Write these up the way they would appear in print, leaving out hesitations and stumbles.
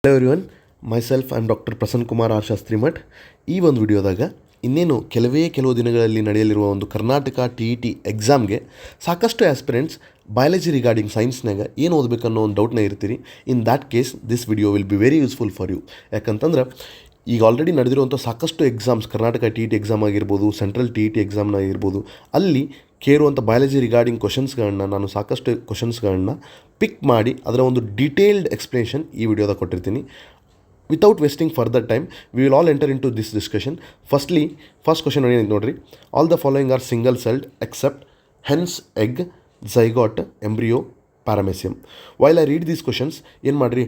Hello everyone, myself I am doctor Prasanna Kumar R Shastri Math. ಈ ಒಂದು ವಿಡಿಯೋದಾಗ ಇನ್ನೇನು ಕೆಲವು ದಿನಗಳಲ್ಲಿ ನಡೆಯಲಿರುವ ಒಂದು ಕರ್ನಾಟಕ TET ಎಕ್ಸಾಮ್ಗೆ ಸಾಕಷ್ಟು ಆಸ್ಪಿರೆಂಟ್ಸ್ ಬಯಾಲಜಿ ರಿಗಾರ್ಡಿಂಗ್ ಸೈನ್ಸ್ನಾಗ ಏನು ಓದಬೇಕನ್ನೋ ಒಂದು ಡೌಟ್ನ ಇರ್ತೀರಿ. In that case this video will be very useful for you. ಯಾಕಂತಂದ್ರೆ ಈಗ ಆಲ್ರೆಡಿ ನಡೆದಿರುವಂಥ ಸಾಕಷ್ಟು ಎಕ್ಸಾಮ್ಸ್, ಕರ್ನಾಟಕ TET ಎಕ್ಸಾಮ್ ಆಗಿರ್ಬೋದು, ಸೆಂಟ್ರಲ್ TET ಎಕ್ಸಾಮ್ನ ಆಗಿರ್ಬೋದು, ಅಲ್ಲಿ ಕೇಳುವಂಥ ಬಯಾಲಜಿ ರಿಗಾರ್ಡಿಂಗ್ ಕ್ವಶನ್ಸ್ಗಳನ್ನ ನಾನು ಸಾಕಷ್ಟು ಕ್ವಶನ್ಸ್ಗಳನ್ನ ಪಿಕ್ ಮಾಡಿ ಅದರ ಒಂದು ಡೀಟೇಲ್ಡ್ ಎಕ್ಸ್ಪ್ಲನೇಷನ್ ಈ ವಿಡಿಯೋದಾಗ ಕೊಟ್ಟಿರ್ತೀನಿ. Without wasting further time we will all enter into this discussion. First question ಏನಿದೆ ನೋಡಿರಿ. All the following are single celled except hen's, egg, zygote, embryo, paramecium. While I read these questions ಏನು ಮಾಡಿರಿ,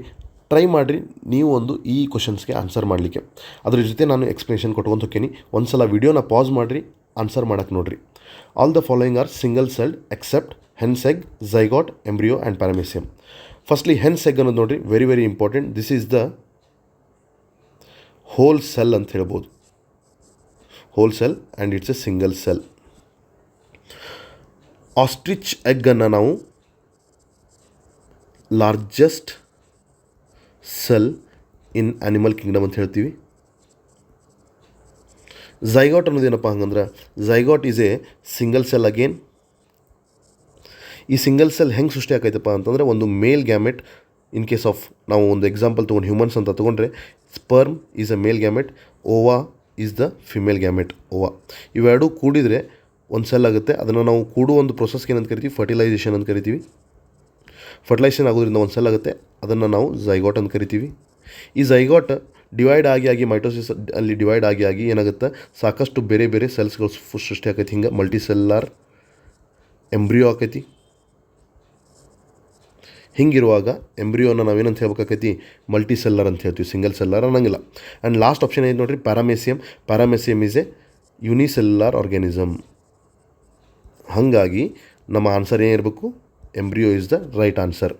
try ಮಾಡಿರಿ ನೀವು ಒಂದು ಈ ಕ್ವಶನ್ಸ್ಗೆ answer ಮಾಡಲಿಕ್ಕೆ. ಅದ್ರ ಜೊತೆ ನಾನು ಎಕ್ಸ್ಪ್ಲನೇಷನ್ ಕೊಟ್ಕೊಂಡು ಹೋಗ್ತೀನಿ. ಒಂದು ಸಲ ವಿಡಿಯೋನ ಪಾಸ್ ಮಾಡಿರಿ, ಆನ್ಸರ್ ಮಾಡೋಕ್ಕೆ ನೋಡಿರಿ. All the following are single celled except hen's, egg, zygote, embryo and paramecium. Firstly hen's egg ಅನ್ನೋದು ನೋಡಿರಿ, very very important. This is the whole cell ಅಂತ ಹೇಳ್ಬೋದು. Whole cell and it's a single cell. Ostrich ಎಗ್ಗನ್ನು ನಾವು largest cell in animal kingdom ಅಂತ ಹೇಳ್ತೀವಿ. Zygote ಅನ್ನೋದೇನಪ್ಪ ಹಂಗಂದ್ರೆ, zygote is a single cell again. ಈ ಸಿಂಗಲ್ ಸೆಲ್ ಹೆಂಗೆ ಸೃಷ್ಟಿ ಆಕೈತಪ್ಪ ಅಂತಂದರೆ, ಒಂದು male gamete. In case of ನಾವು ಒಂದು ಎಕ್ಸಾಂಪಲ್ ತೊಗೊಂಡು ಹ್ಯೂಮನ್ಸ್ ಅಂತ ತೊಗೊಂಡ್ರೆ, sperm is a male gamete, ova is the female gamete. Ova ಇವೆರಡೂ ಕೂಡಿದರೆ ಒಂದು ಸೆಲ್ ಆಗುತ್ತೆ. ಅದನ್ನು ನಾವು ಕೂಡುವ ಒಂದು ಪ್ರೊಸೆಸ್ಗೆ ಏನಂತ ಕರಿತೀವಿ, ಫರ್ಟಿಲೈಸೇಷನ್ ಅಂತ ಕರಿತೀವಿ. ಫರ್ಟಿಲೈಸೇಷನ್ ಆಗೋದ್ರಿಂದ ಒಂದು ಸೆಲ್ ಆಗುತ್ತೆ, ಅದನ್ನು ನಾವು ಝೈಗಾಟ್ ಅಂತ ಕರಿತೀವಿ. ಈ ಝೈಗಾಟ್ ಡಿವೈಡ್ ಆಗಿ ಮೈಟೋಸಿಸ್ ಅಲ್ಲಿ ಡಿವೈಡ್ ಆಗಿ ಏನಾಗುತ್ತೆ, ಸಾಕಷ್ಟು ಬೇರೆ ಬೇರೆ ಸೆಲ್ಸ್ಗಳು ಸೃಷ್ಟಿ ಆಕೈತಿ. ಹಿಂಗೆ ಮಲ್ಟಿ ಸೆಲ್ಲಾರ್ ಎಂಬ್ರಿಯೋ ಆಕೈತಿ. ಹಿಂಗಿರುವಾಗ ಎಂಬ್ರಿಯೋನ ನಾವೇನಂತ ಹೇಳ್ಬೇಕಾಕೈತಿ, ಮಲ್ಟಿ ಸೆಲ್ಲರ್ ಅಂತ ಹೇಳ್ತೀವಿ, ಸಿಂಗಲ್ ಸೆಲ್ಲರ್ ಅನ್ನಂಗಿಲ್ಲ. ಆ್ಯಂಡ್ ಲಾಸ್ಟ್ ಆಪ್ಷನ್ ಏನು ನೋಡಿರಿ, paramecium. Paramecium is a unicellular organism. ಹಾಗಾಗಿ ನಮ್ಮ ಆನ್ಸರ್ ಏನಿರಬೇಕು, embryo is the right answer.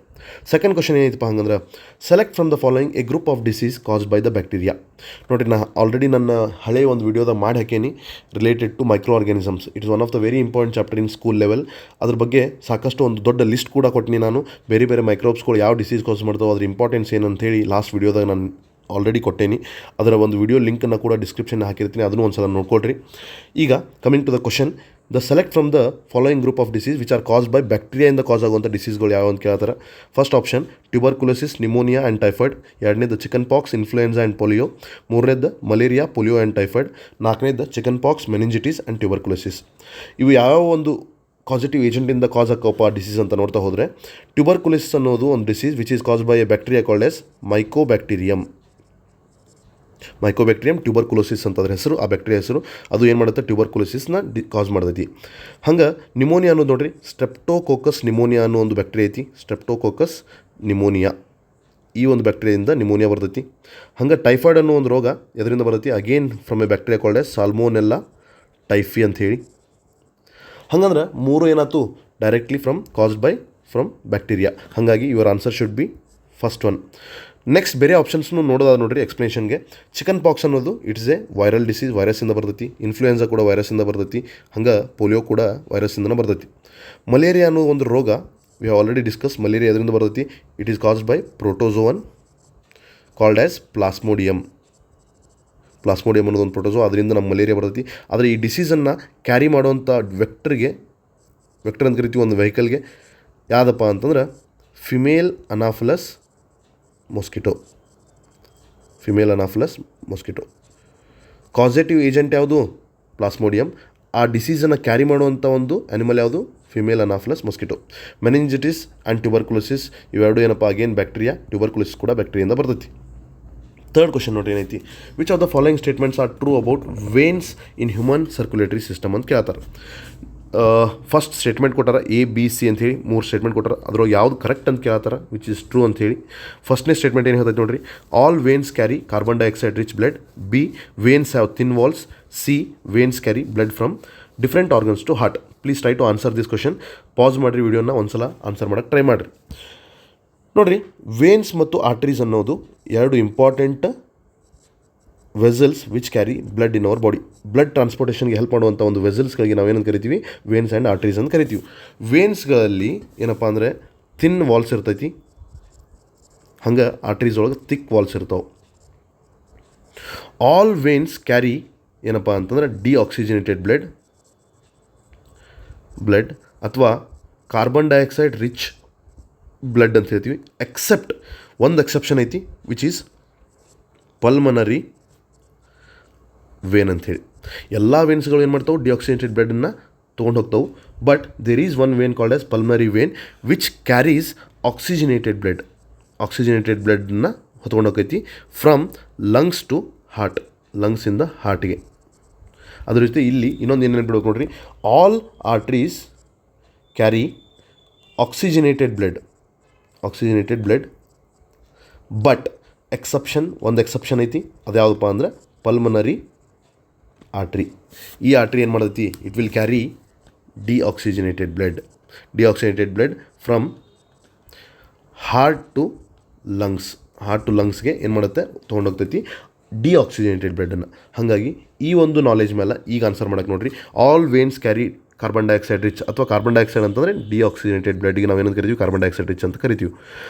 Second question ಏನೈತಪ್ಪ ಹಂಗಂದ್ರೆ, select from the following a group of diseases caused by the bacteria. ನೋಡಿರಿ, ನಾ ಆಲ್ರೆಡಿ ನನ್ನ ಹಳೆಯ ಒಂದು ವಿಡಿಯೋದಾಗ ಮಾಡಿ ಹಾಕೇನಿ related to microorganisms. It is one of the very important chapter in school level. ಅದ್ರ ಬಗ್ಗೆ ಸಾಕಷ್ಟು ಒಂದು ದೊಡ್ಡ ಲಿಸ್ಟ್ ಕೂಡ ಕೊಟ್ಟಿನಿ ನಾನು. ಬೇರೆ ಬೇರೆ ಮೈಕ್ರೋಬ್ಸ್ಗಳು ಯಾವ ಡಿಸೀಸ್ ಕಾಸ್ ಮಾಡ್ತಾವೆ, ಅದ್ರ ಇಂಪಾರ್ಟೆನ್ಸ್ ಏನಂತೇಳಿ ಲಾಸ್ಟ್ ವಿಡಿಯೋದಾಗ ನಾನು ಆಲ್ರೆಡಿ ಕೊಟ್ಟೇನಿ. ಅದರ ಒಂದು ವಿಡಿಯೋ ಲಿಂಕನ್ನು ಕೂಡ ಡಿಸ್ಕ್ರಿಪ್ಷನ್ ಹಾಕಿರ್ತೀನಿ, ಅದನ್ನು ಒಂದು ಸಲ ನೋಡ್ಕೊಳ್ರಿ. ಈಗ coming to the question, the select from the following group of disease which are caused by ಬ್ಯಾಕ್ಟೀರಿಯಾಯಿಂದ ಕಾಸ್ ಆಗುವಂಥ ಡಿಸೀಸ್ಗಳು ಯಾವ ಅಂತ ಕೇಳ್ತಾರೆ. First option tuberculosis, pneumonia and typhoid. ಎರಡನೇದು chicken pox, influenza and polio. ಮೂರನೇದು ಮಲೇರಿಯಾ, ಪೋಲಿಯೋ ಆ್ಯಂಡ್ ಟೈಫಾಯ್ಡ್. ನಾಲ್ಕನೇದು chicken pox, meningitis and tuberculosis. ಇವು ಯಾವ ಒಂದು ಕಾಸಿಟಿವ್ ಏಜೆಂಟಿಂದ ಕಾಸ್ ಆಗೋಪ್ಪ ಡಿಸೀಸ್ ಅಂತ ನೋಡ್ತಾ ಹೋದರೆ, ಟ್ಯೂಬರ್ಕುಲೋಸಿಸ್ ಅನ್ನೋದು ಒಂದು disease which is caused by a bacteria called as mycobacterium. Mycobacterium tuberculosis ಅಂತ ಅದ್ರ ಹೆಸರು, ಆ ಬ್ಯಾಕ್ಟೀರಿಯಾ ಹೆಸರು. ಅದು ಏನು ಮಾಡುತ್ತೆ, ಟ್ಯೂಬರ್ಕುಲೋಸಿಸ್ನ ಕಾಸ್ ಮಾಡ್ತೈತಿ. ಹಂಗೆ ನಿಮೋನಿಯಾ ಅನ್ನೋದು ನೋಡಿರಿ, ಸ್ಟ್ರೆಪ್ಟೋಕೋಕಸ್ ನಿಮೋನಿಯಾ ಅನ್ನೋ ಒಂದು ಬ್ಯಾಕ್ಟೀರಿಯಾ ಐತಿ. ಸ್ಟ್ರೆಪ್ಟೋಕೋಕಸ್ ನಿಮೋನಿಯಾ, ಈ ಒಂದು ಬ್ಯಾಕ್ಟೀರಿಯಿಂದ ನಿಮೋನಿಯಾ ಬರ್ತೈತಿ. ಹಂಗೆ ಟೈಫಾಯ್ಡ್ ಅನ್ನೋ ಒಂದು ರೋಗ ಎದರಿಂದ ಬರ್ತೈತಿ, again from a bacteria called as salmonella typhi ಅಂತ ಹೇಳಿ. ಹಂಗಂದ್ರೆ ಮೂರು ಏನಾಯ್ತು, ಡೈರೆಕ್ಟ್ಲಿ ಫ್ರಮ್ ಬ್ಯಾಕ್ಟೀರಿಯಾ. ಹಾಗಾಗಿ your answer should be first one. Next ಬೇರೆ ಆಪ್ಷನ್ಸ್ನು ನೋಡೋದಾದ ನೋಡಿರಿ ಎಕ್ಸ್ಪ್ಲನೇಷನ್ಗೆ. ಚಿಕನ್ ಪಾಕ್ಸ್ ಅನ್ನೋದು ಇಟ್ಸ್ ಎ ವೈರಲ್ ಡಿಸೀಸ್, ವೈರಸ್ಸಿಂದ ಬರ್ತೈತಿ. ಇನ್ಫ್ಲೂಯೆನ್ಸಾ ಕೂಡ ವೈರಸ್ಸಿಂದ ಬರ್ತೈತಿ. ಹಂಗೆ ಪೋಲಿಯೋ ಕೂಡ ವೈರಸ್ಸಿಂದನೇ ಬರ್ತೈತಿ. ಮಲೇರಿಯಾ ಅನ್ನೋ ಒಂದು ರೋಗ we have already discuss. Malaria ಅದರಿಂದ ಬರ್ತೈತಿ. It is caused by protozoan called as plasmodium. Plasmodium ಅನ್ನೋದು ಒಂದು ಪ್ರೋಟೋಝೋ, ಅದರಿಂದ ನಮ್ಮ ಮಲೇರಿಯಾ ಬರ್ತೈತಿ. ಆದರೆ ಈ ಡಿಸೀಸನ್ನು ಕ್ಯಾರಿ ಮಾಡುವಂಥ ವೆಕ್ಟರ್ ಅಂತ ಕರಿತೀವಿ, ಒಂದು ವೆಹಿಕಲ್ಗೆ. ಯಾವುದಪ್ಪ ಅಂತಂದ್ರೆ ಫಿಮೇಲ್ ಅನಾಫಲಸ್ ಮೊಸ್ಕಿಟೋ. ಕಾಸೇಟಿವ್ ಏಜೆಂಟ್ ಯಾವುದು, ಪ್ಲಾಸ್ಮೋಡಿಯಮ್. ಆ ಡಿಸೀಸನ್ನು ಕ್ಯಾರಿ ಮಾಡುವಂಥ ಒಂದು ಆ್ಯನಿಮಲ್ ಯಾವುದು, ಫಿಮೇಲ್ ಅನಾಫಲಸ್ ಮೊಸ್ಕಿಟೋ. ಮೆನಿಂಜಿಟಿಸ್ ಆ್ಯಂಡ್ ಟ್ಯೂಬರ್ಕುಲೋಸಿಸ್ ಇವೆರಡು ಏನಪ್ಪ, ಅಗೇನ್ ಬ್ಯಾಕ್ಟೀರಿಯಾ. ಟ್ಯೂಬರ್ಕುಲೋಸಿಸ್ ಕೂಡ ಬ್ಯಾಕ್ಟೀರಿಯಿಂದ ಬರ್ತೈತಿ. ಥರ್ಡ್ ಕ್ವಶನ್ ನೋಡಿ ಏನೈತಿ, which of the following statements are true about veins in human circulatory system ಅಂತ ಕೇಳ್ತಾರೆ. ಫಸ್ಟ್ ಸ್ಟೇಟ್ಮೆಂಟ್ ಕೊಟ್ಟಾರ ABC ಅಂಥೇಳಿ 3 ಸ್ಟೇಟ್ಮೆಂಟ್ ಕೊಟ್ಟಾರ. ಅದ್ರೊಳಗೆ ಯಾವುದು ಕರೆಕ್ಟ್ ಅಂತ ಕೇಳ್ತಾರೆ, ವಿಚ್ ಇಸ್ ಟ್ರೂ ಅಂಥೇಳಿ. ಫಸ್ಟ್ನೇ ಸ್ಟೇಟ್ಮೆಂಟ್ ಏನು ಹೇಳ್ತೈತೆ ನೋಡಿರಿ, all veins carry carbon dioxide rich blood. B, veins have thin walls. C, veins carry blood from different organs to heart. Please try to answer this question. Pause ಮಾಡಿರಿ ವಿಡಿಯೋನ, ಒಂದು ಸಲ answer ಮಾಡೋಕ್ಕೆ ಟ್ರೈ ಮಾಡಿರಿ. ನೋಡಿರಿ, ವೇನ್ಸ್ ಮತ್ತು arteries ಅನ್ನೋದು ಎರಡು important vessels which carry blood in our body. Blood ಟ್ರಾನ್ಸ್ಪೋರ್ಟೇಷನ್ಗೆ ಹೆಲ್ಪ್ ಮಾಡುವಂಥ ಒಂದು ವೆಸಲ್ಸ್ಗಳಿಗೆ ನಾವೇನಂತ ಕರಿತೀವಿ, ವೇನ್ಸ್ ಆ್ಯಂಡ್ ಆರ್ಟರೀಸ್ ಅಂತ ಕರಿತೀವಿ. ವೇನ್ಸ್ಗಳಲ್ಲಿ ಏನಪ್ಪ ಅಂದರೆ ಥಿನ್ ವಾಲ್ಸ್ ಇರ್ತೈತಿ. ಹಂಗೆ ಆರ್ಟ್ರೀಸ್ ಒಳಗೆ ಥಿಕ್ ವಾಲ್ಸ್ ಇರ್ತಾವೆ. ಆಲ್ ವೇನ್ಸ್ ಕ್ಯಾರಿ ಏನಪ್ಪ ಅಂತಂದ್ರೆ ಡಿಆಕ್ಸಿಜನೇಟೆಡ್ ಬ್ಲಡ್ ಅಥವಾ ಕಾರ್ಬನ್ ಡೈಆಕ್ಸೈಡ್ ರಿಚ್ ಬ್ಲಡ್ ಅಂತ ಹೇಳ್ತೀವಿ. ಎಕ್ಸೆಪ್ಟ್ ಒಂದು ಎಕ್ಸೆಪ್ಷನ್ ಐತಿ, ವಿಚ್ ಈಸ್ ಪಲ್ಮನರಿ ವೇನ್ ಅಂಥೇಳಿ. ಎಲ್ಲ ವೇನ್ಸ್ಗಳು ಏನು ಮಾಡ್ತಾವೆ, ಡಿಆಕ್ಸಿಜನೇಟೆಡ್ ಬ್ಲಡನ್ನು ತೊಗೊಂಡು ಹೋಗ್ತಾವೆ. But there is one vein called as pulmonary vein which carries oxygenated ಬ್ಲಡ್ನ ಹೊತ್ಕೊಂಡು ಹೋಗೈತಿ ಫ್ರಮ್ ಲಂಗ್ಸ್ ಟು ಹಾರ್ಟ್, ಲಂಗ್ಸಿಂದ ಹಾರ್ಟಿಗೆ. ಅದ್ರ ಜೊತೆ ಇಲ್ಲಿ ಇನ್ನೊಂದು ಏನು ನೆನ್ಪಿಡ್ಬೇಕು ನೋಡ್ರಿ, all arteries carry oxygenated blood but ಒಂದು ಎಕ್ಸೆಪ್ಷನ್ ಐತಿ. ಅದು ಯಾವುದಪ್ಪ ಅಂದ್ರೆ ಪಲ್ಮನರಿ ಆರ್ಟ್ರಿ. ಈ ಆರ್ಟ್ರಿ ಏನು ಮಾಡೈತಿ, it will carry deoxygenated blood from heart to ಲಂಗ್ಸ್ಗೆ ಏನು ಮಾಡುತ್ತೆ, ತೊಗೊಂಡೋಗ್ತೈತಿ ಡಿಆಕ್ಸಿಜನೇಟೆಡ್ ಬ್ಲಡನ್ನು. ಹಾಗಾಗಿ ಈ ಒಂದು ನಾಲೆಜ್ ಮೇಲೆ ಈಗ ಆನ್ಸರ್ ಮಾಡೋಕ್ಕೆ ನೋಡ್ರಿ. All veins carry carbon dioxide rich, ಅಥವಾ ಕಾರ್ಬನ್ ಡೈಆಕ್ಸೈಡ್ ಅಂತಂದರೆ ಡಿಆಕ್ಸಿಜನೇಟೆಡ್ ಬ್ಲಡ್ಗೆ ನಾವೇನಂತ ಕರಿತೀವಿ, ಕಾರ್ಬನ್ ಡೈಆಕ್ಸೈಡ್ ರಿಚ್ ಅಂತ ಕರಿತೀವಿ.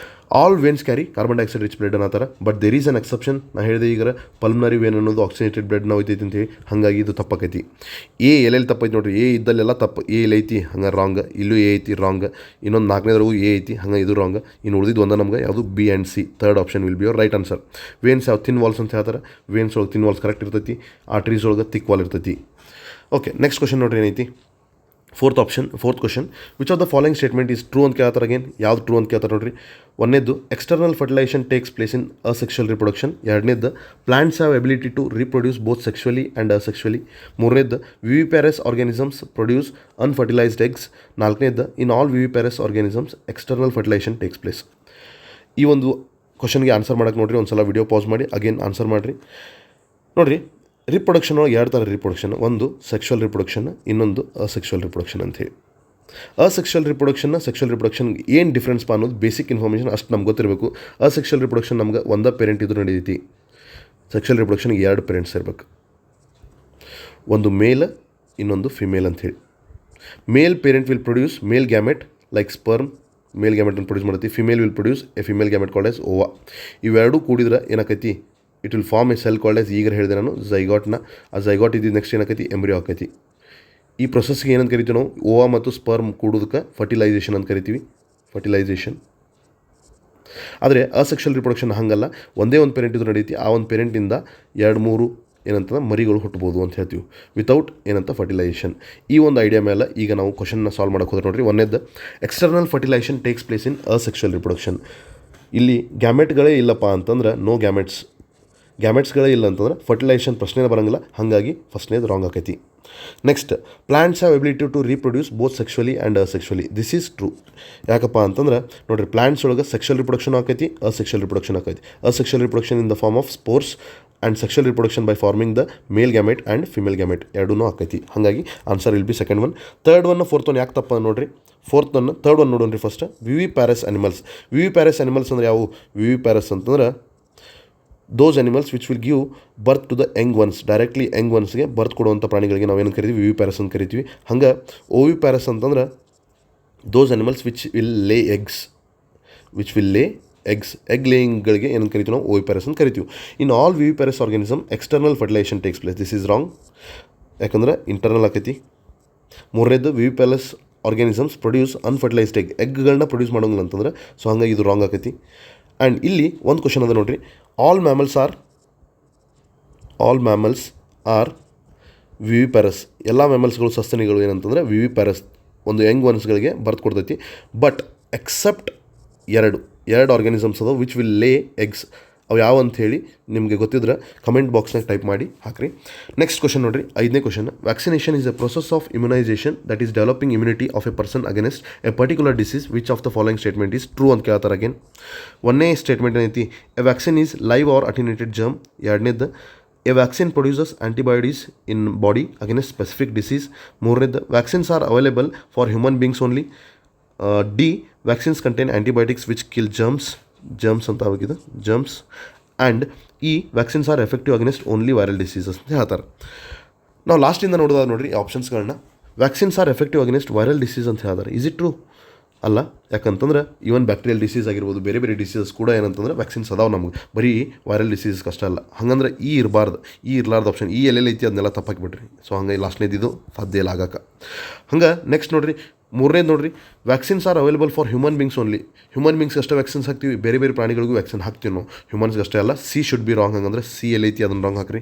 All veins carry carbon dioxide rich blood ಅನ್ನೋ. But there is an exception. ನಾನು ಹೇಳಿದೆ ಈಗ ಪಲ್ಮನರಿ ವೇನ್ ಅನ್ನೋದು ಆಕ್ಸಿಜನೇಟೆಡ್ ಬ್ಲಡ್ ನಾವು ಐತೈತಿ ಅಂತೇಳಿ, ಹಾಗಾಗಿ ಇದು ತಪ್ಪಾಕೈತಿ. ಎಲ್ಲೆಲ್ಲಿ ತಪ್ಪೈತಿ ನೋಡ್ರಿ, ಇದ್ದಲ್ಲೆಲ್ಲ ತಪ್ಪು. ಎಲ್ಲಿ ಐತಿ ಹಂಗೆ ರಾಂಗ್, ಇಲ್ಲೂ ಐತಿ ರಾಂಗ್, ಇನ್ನೊಂದು 4ನೇದ್ರಾಗೂ ಐತಿ ಹಂಗೆ ಇದು ರಾಂಗ್. ಇನ್ನು ಉಳಿದಿದ್ದು ಒಂದ ನಮ್ಗೆ ಯಾವುದು B and C, third option will be your right answer. Veins ಯಾವ ಥಿನ್ ವಾಲ್ಸ್ ಅಂತ ಹೇಳ್ತಾರೆ, ವೇನ್ಸ್ ಒಳಗೆ ಥಿನ್ ವಾಲ್ಸ್ ಕರೆಕ್ಟ್ ಇರ್ತೈತಿ, ಆರ್ಟ್ರೀಸ್ ಒಳಗೆ ಥಿಕ್ ವಾಲ್ ಇರ್ತೈತಿ. ಓಕೆ, ನೆಕ್ಸ್ಟ್ ಕ್ವಶನ್ ನೋಡ್ರಿ ಏನೈತಿ. Fourth question, which of the following statement is true ಅಂತ ಕೇಳ್ತಾರೆ. ಅಗೇನ್ ಯಾವ್ದು ಟ್ರೂ ಅಂತ ಕೇಳ್ತಾರೆ ನೋಡ್ರಿ. ಒಂದನೇದು external fertilization takes place in asexual reproduction. ಎರಡನೇದು plants have ability to reproduce both sexually and ಅಸೆಕ್ಷುವಲಿ. ಮೂರನೇದು viviparous organisms produce unfertilized eggs. ನಾಲ್ಕನೇದು in all viviparous organisms external fertilization takes place. ಈ ಒಂದು ಕ್ವಶನ್ಗೆ ಆನ್ಸರ್ ಮಾಡೋಕ್ಕೆ ನೋಡ್ರಿ, ಒಂದು ಸಲ ವಿಡಿಯೋ ಪಾಸ್ ಮಾಡಿ ಅಗೇನ್ ಆನ್ಸರ್ ಮಾಡಿರಿ. ನೋಡಿರಿ, ರಿಪ್ರೊಡಕ್ಷನ್ ಒಳಗೆ 2 ಥರ ರಿಪ್ರೊಡಕ್ಷನ್, ಒಂದು ಸೆಕ್ಷುವಲ್ ರಿಪ್ರೊಡಕ್ಷನ್, ಇನ್ನೊಂದು ಅಸೆಕ್ಷುವಲ್ ರಿಪ್ರೊಡಕ್ಷನ್ ಅಂಥೇಳಿ. ಸೆಕ್ಷುವಲ್ ರಿಪ್ರೊಡಕ್ಷನ್ಗೆ ಏನು ಡಿಫ್ರೆನ್ಸ್ ಅನ್ನೋದು ಬೇಸಿಕ್ ಇನ್ಫಾರ್ಮೇಷನ್ ಅಷ್ಟು ನಮ್ಗೆ ಗೊತ್ತಿರಬೇಕು. ಸೆಕ್ಷುವಲ್ ರಿಪ್ರೊಡಕ್ಷನ್ ನಮ್ಗೆ ಒಂದೇ ಪೇರೆಂಟ್ ಇದ್ರೂ ನಡೀತೈತಿ. ಸೆಕ್ಷುವಲ್ ರಿಪ್ರೊಡಕ್ಷನ್ಗೆ 2 ಪೇರೆಂಟ್ಸ್ ಇರಬೇಕು, ಒಂದು ಮೇಲ್ ಇನ್ನೊಂದು ಫಿಮೇಲ್ ಅಂಥೇಳಿ. Male parent will produce male gamete like sperm, male ಗ್ಯಾಮೆಟನ್ನು ಪ್ರೊಡ್ಯೂಸ್ ಮಾಡ್ತೀವಿ. Female will produce a female gamete called as ova. ಇವೆರಡೂ ಕೂಡಿದ್ರೆ ಏನಾಕೈತಿ, it will form a cell called as, ಈಗ ಹೇಳಿದೆ ನಾನು ಝೈಗಾಟ್ನ. ಆ ಝೈಗಾಟ್ ಇದ್ದಿದ್ದು ನೆಕ್ಸ್ಟ್ ಏನಾಕೈತಿ, ಎಂಬ್ರಿಯೋ ಆಕೈತಿ. ಈ ಪ್ರೊಸೆಸ್ಗೆ ಏನಂತ ಕರಿತೀವಿ ನಾವು, ಓವಾ ಮತ್ತು ಸ್ಪರ್ಮ್ ಕೂಡೋದಕ್ಕೆ ಫರ್ಟಿಲೈಸೇಷನ್ ಅಂತ ಕರಿತೀವಿ, ಫರ್ಟಿಲೈಸೇಷನ್. ಆದರೆ ಅಸೆಕ್ಷುವಲ್ ರಿಪ್ರೊಡಕ್ಷನ್ ಹಾಗಲ್ಲ, ಒಂದೇ ಒಂದು ಪೇರೆಂಟ್ ಇದ್ರೂ ನಡೀತಿ. ಆ ಒಂದು ಪೇರೆಂಟಿಂದ 2-3 ಏನಂತಂದ್ರೆ ಮರಿಗಳು ಹುಟ್ಟಬೋದು ಅಂತ ಹೇಳ್ತೀವಿ, ವಿತೌಟ್ ಏನಂತ ಫರ್ಟಿಲೈಸೇಷನ್. ಈ ಒಂದು ಐಡಿಯಾ ಮೇಲೆ ಈಗ ನಾವು ಕ್ವಶನ್ನ ಸಾಲ್ವ್ ಮಾಡೋಕೆ ಹೋದ್ರೆ ನೋಡ್ರಿ. ಒಂದೇದ್ದು external fertilization takes place in asexual reproduction. ಇಲ್ಲಿ ಗ್ಯಾಮೆಟ್ಗಳೇ ಇಲ್ಲಪ್ಪ ಅಂತಂದ್ರೆ ನೋ ಗ್ಯಾಮೆಟ್ಸ್ಗಳೇ ಇಲ್ಲ ಅಂತಂದ್ರೆ ಫರ್ಟಿಲೈಸೇಷನ್ ಪ್ರಶ್ನೆನೇ ಬರೋಂಗಿಲ್ಲ. ಹಾಗಾಗಿ ಫಸ್ಟ್ನೇದು ರಾಂಗ್ ಆಕೈತಿ. Next, plants have ability to reproduce both sexually and asexually. This is true. ಯಾಕಪ್ಪ ಅಂತಂದ್ರೆ ನೋಡಿರಿ, ಪ್ಲಾಂಟ್ಸ್ ಒಳಗೆ ಸೆಕ್ಷುವಲ್ ರಿಪ್ರೊಡಕ್ಷನ್ ಆಕೈತಿ, ಅಸೆಕ್ಷುವಲ್ ರಿಪ್ರೊಡಕ್ಷನ್ ಆಕೈತಿ. Asexual reproduction in the form of spores and sexual reproduction by forming the male gamete and female gamete ಎರಡೂ ಆಕೈತಿ. ಹಾಗಾಗಿ answer will be second one. Third one, fourth one ಯಾಕೆ ತಪ್ಪ ನೋಡಿರಿ. Third one ನೋಡೋಣ ರೀ. First, ವಿವಿಪ್ಯಾರಸ್ animals ಅಂದರೆ ಯಾವುವು? ವಿವಿಪ್ಯಾರಸ್ ಅಂತಂದ್ರೆ those animals which will give birth to the young ones, directly young ಒನ್ಸ್ಗೆ ಬರ್ತ್ ಕೊಡುವಂಥ ಪ್ರಾಣಿಗಳಿಗೆ ನಾವೇನು ಕರಿತೀವಿ, ವಿವಿಪ್ಯಾರಸ್ ಅಂತ ಕರಿತೀವಿ. ಹಂಗೆ ಓವಿಪ್ಯಾರಸ್ ಅಂತಂದ್ರೆ those animals which will lay eggs, egg ಲೇಯಿಂಗ್ಗಳಿಗೆ ಏನಂತ ಕರಿತೀವಿ ನಾವು, ಓವಿಪ್ಯಾರಸ್ ಅಂತ ಕರಿತೀವಿ. In all viviparous organism external fertilization takes place. This is wrong, ಯಾಕಂದ್ರೆ ಇಂಟರ್ನಲ್ ಆಕೈತಿ. ಮೂರನೇದು, ವಿವಿಪ್ಯಾರಸ್ ಆರ್ಗ್ಯಾನಿಸಮ್ಸ್ ಪ್ರೊಡ್ಯೂಸ್ ಅನ್ಫರ್ಟಿಲೈಸ್ಡ್ ಎಗ್ಗಳನ್ನ ಪ್ರೊಡ್ಯೂಸ್ ಮಾಡೋಂಗಿಲ್ಲ ಅಂತಂದ್ರೆ, ಸೊ ಹಂಗಾಗಿ ಇದು ರಾಂಗ್ ಆಕೈತಿ. ಆ್ಯಂಡ್ ಇಲ್ಲಿ ಒಂದು ಕ್ವಶನ್ ಅದ ನೋಡ್ರಿ, ಆಲ್ ಮ್ಯಾಮಲ್ಸ್ ಆರ್ ವಿವಿಪ್ಯಾರಸ್. ಎಲ್ಲ ಮ್ಯಾಮಲ್ಸ್ಗಳು, ಸಸ್ತನಿಗಳು ಏನಂತಂದರೆ ವಿವಿಪ್ಯಾರಸ್, ಒಂದು ಯಂಗ್ ಒನ್ಸ್ಗಳಿಗೆ ಬರ್ತ್ ಕೊಡ್ತೈತಿ. ಬಟ್ ಎಕ್ಸೆಪ್ಟ್ ಎರಡು ಆರ್ಗ್ಯಾನಿಸಮ್ಸ್ ಅದಾವೆ ವಿಚ್ ವಿಲ್ ಲೇ ಎಗ್ಸ್. ಅವು ಯಾವ ಅಂತ ಹೇಳಿ ನಿಮಗೆ ಗೊತ್ತಿದ್ರೆ ಕಮೆಂಟ್ ಬಾಕ್ಸ್ನಾಗ ಟೈಪ್ ಮಾಡಿ ಹಾಕ್ರಿ. ನೆಕ್ಸ್ಟ್ ಕ್ವಶನ್ ನೋಡಿರಿ, 5ನೇ question. Vaccination is a process of immunization that is developing immunity of a person against a particular disease. Which of the following statement is true ಅಂತ ಕೇಳ್ತಾರೆ. ಅಗೇನ್ ಒಂದೇ ಸ್ಟೇಟ್ಮೆಂಟ್ ಏನೈತಿ, a vaccine is live or attenuated germ. ಎರಡನೇದು, a vaccine produces antibodies in body against specific disease. ಮೂರನೇದು, vaccines are available for human beings only. D, vaccines contain antibiotics which kill germs ಅಂತ ಆಗಿದೆ, germs. And ಈ vaccines are effective against only viral diseases ಅಂತ ಹೇಳ್ತಾರೆ. ನಾವು ಲಾಸ್ಟಿಂದ ನೋಡೋದಾದ್ರೆ ನೋಡಿರಿ ಆಪ್ಷನ್ಸ್ಗಳನ್ನ, vaccines are effective against viral disease ಅಂತ ಹೇಳ್ತಾರೆ. Is it true? ಅಲ್ಲ. ಯಾಕಂತಂದ್ರೆ ಈವನ್ ಬ್ಯಾಕ್ಟೀರಿಯಲ್ ಡಿಸೀಸ್ ಆಗಿರ್ಬೋದು, ಬೇರೆ ಬೇರೆ ಡಿಸೀಸಸ್ ಕೂಡ ಏನಂತಂದ್ರೆ ವ್ಯಾಕ್ಸಿನ್ಸ್ ಅದಾವೆ ನಮ್ಗೆ, ಬರೀ ವೈರಲ್ ಡಿಸೀಸಸ್ ಕಷ್ಟ ಅಲ್ಲ. ಹಂಗಂದ್ರೆ ಇರಲಾರ್ದು ಆಪ್ಷನ್ ಎಲ್ಲೆಲ್ಲಿ ಐತಿ ಅದನ್ನೆಲ್ಲ ತಪ್ಪಾಕಿಬಿಟ್ರಿ. ಸೊ ಹಂಗಾಗಿ ಲಾಸ್ಟ್ನೇದು ಇದು ಸಾಧ್ಯ ಇಲ್ಲ ಆಗಕ್ಕೆ. ಹಂಗೆ ನೆಕ್ಸ್ಟ್ ನೋಡಿರಿ, ಮೂರನೇದು ನೋಡಿರಿ, vaccines are available for human beings only. Human beings ಅಷ್ಟೇ ವ್ಯಾಕ್ಸಿನ್ಸ್ ಹಾಕ್ತೀವಿ, ಬೇರೆ ಬೇರೆ ಪ್ರಾಣಿಗಳಿಗೂ ವ್ಯಾಕ್ಸಿನ್ ಹಾಕ್ತೀವಿ ನಾವು, ಹ್ಯೂಮನ್ಸ್ಗೆ ಅಷ್ಟೇ ಅಲ್ಲ. C should be wrong. ಹಂಗಂದ್ರೆ ಸಿ ಎಲ್ಲೈತಿ ಅದನ್ನು ರಾಂಗ್ ಹಾಕ್ರಿ.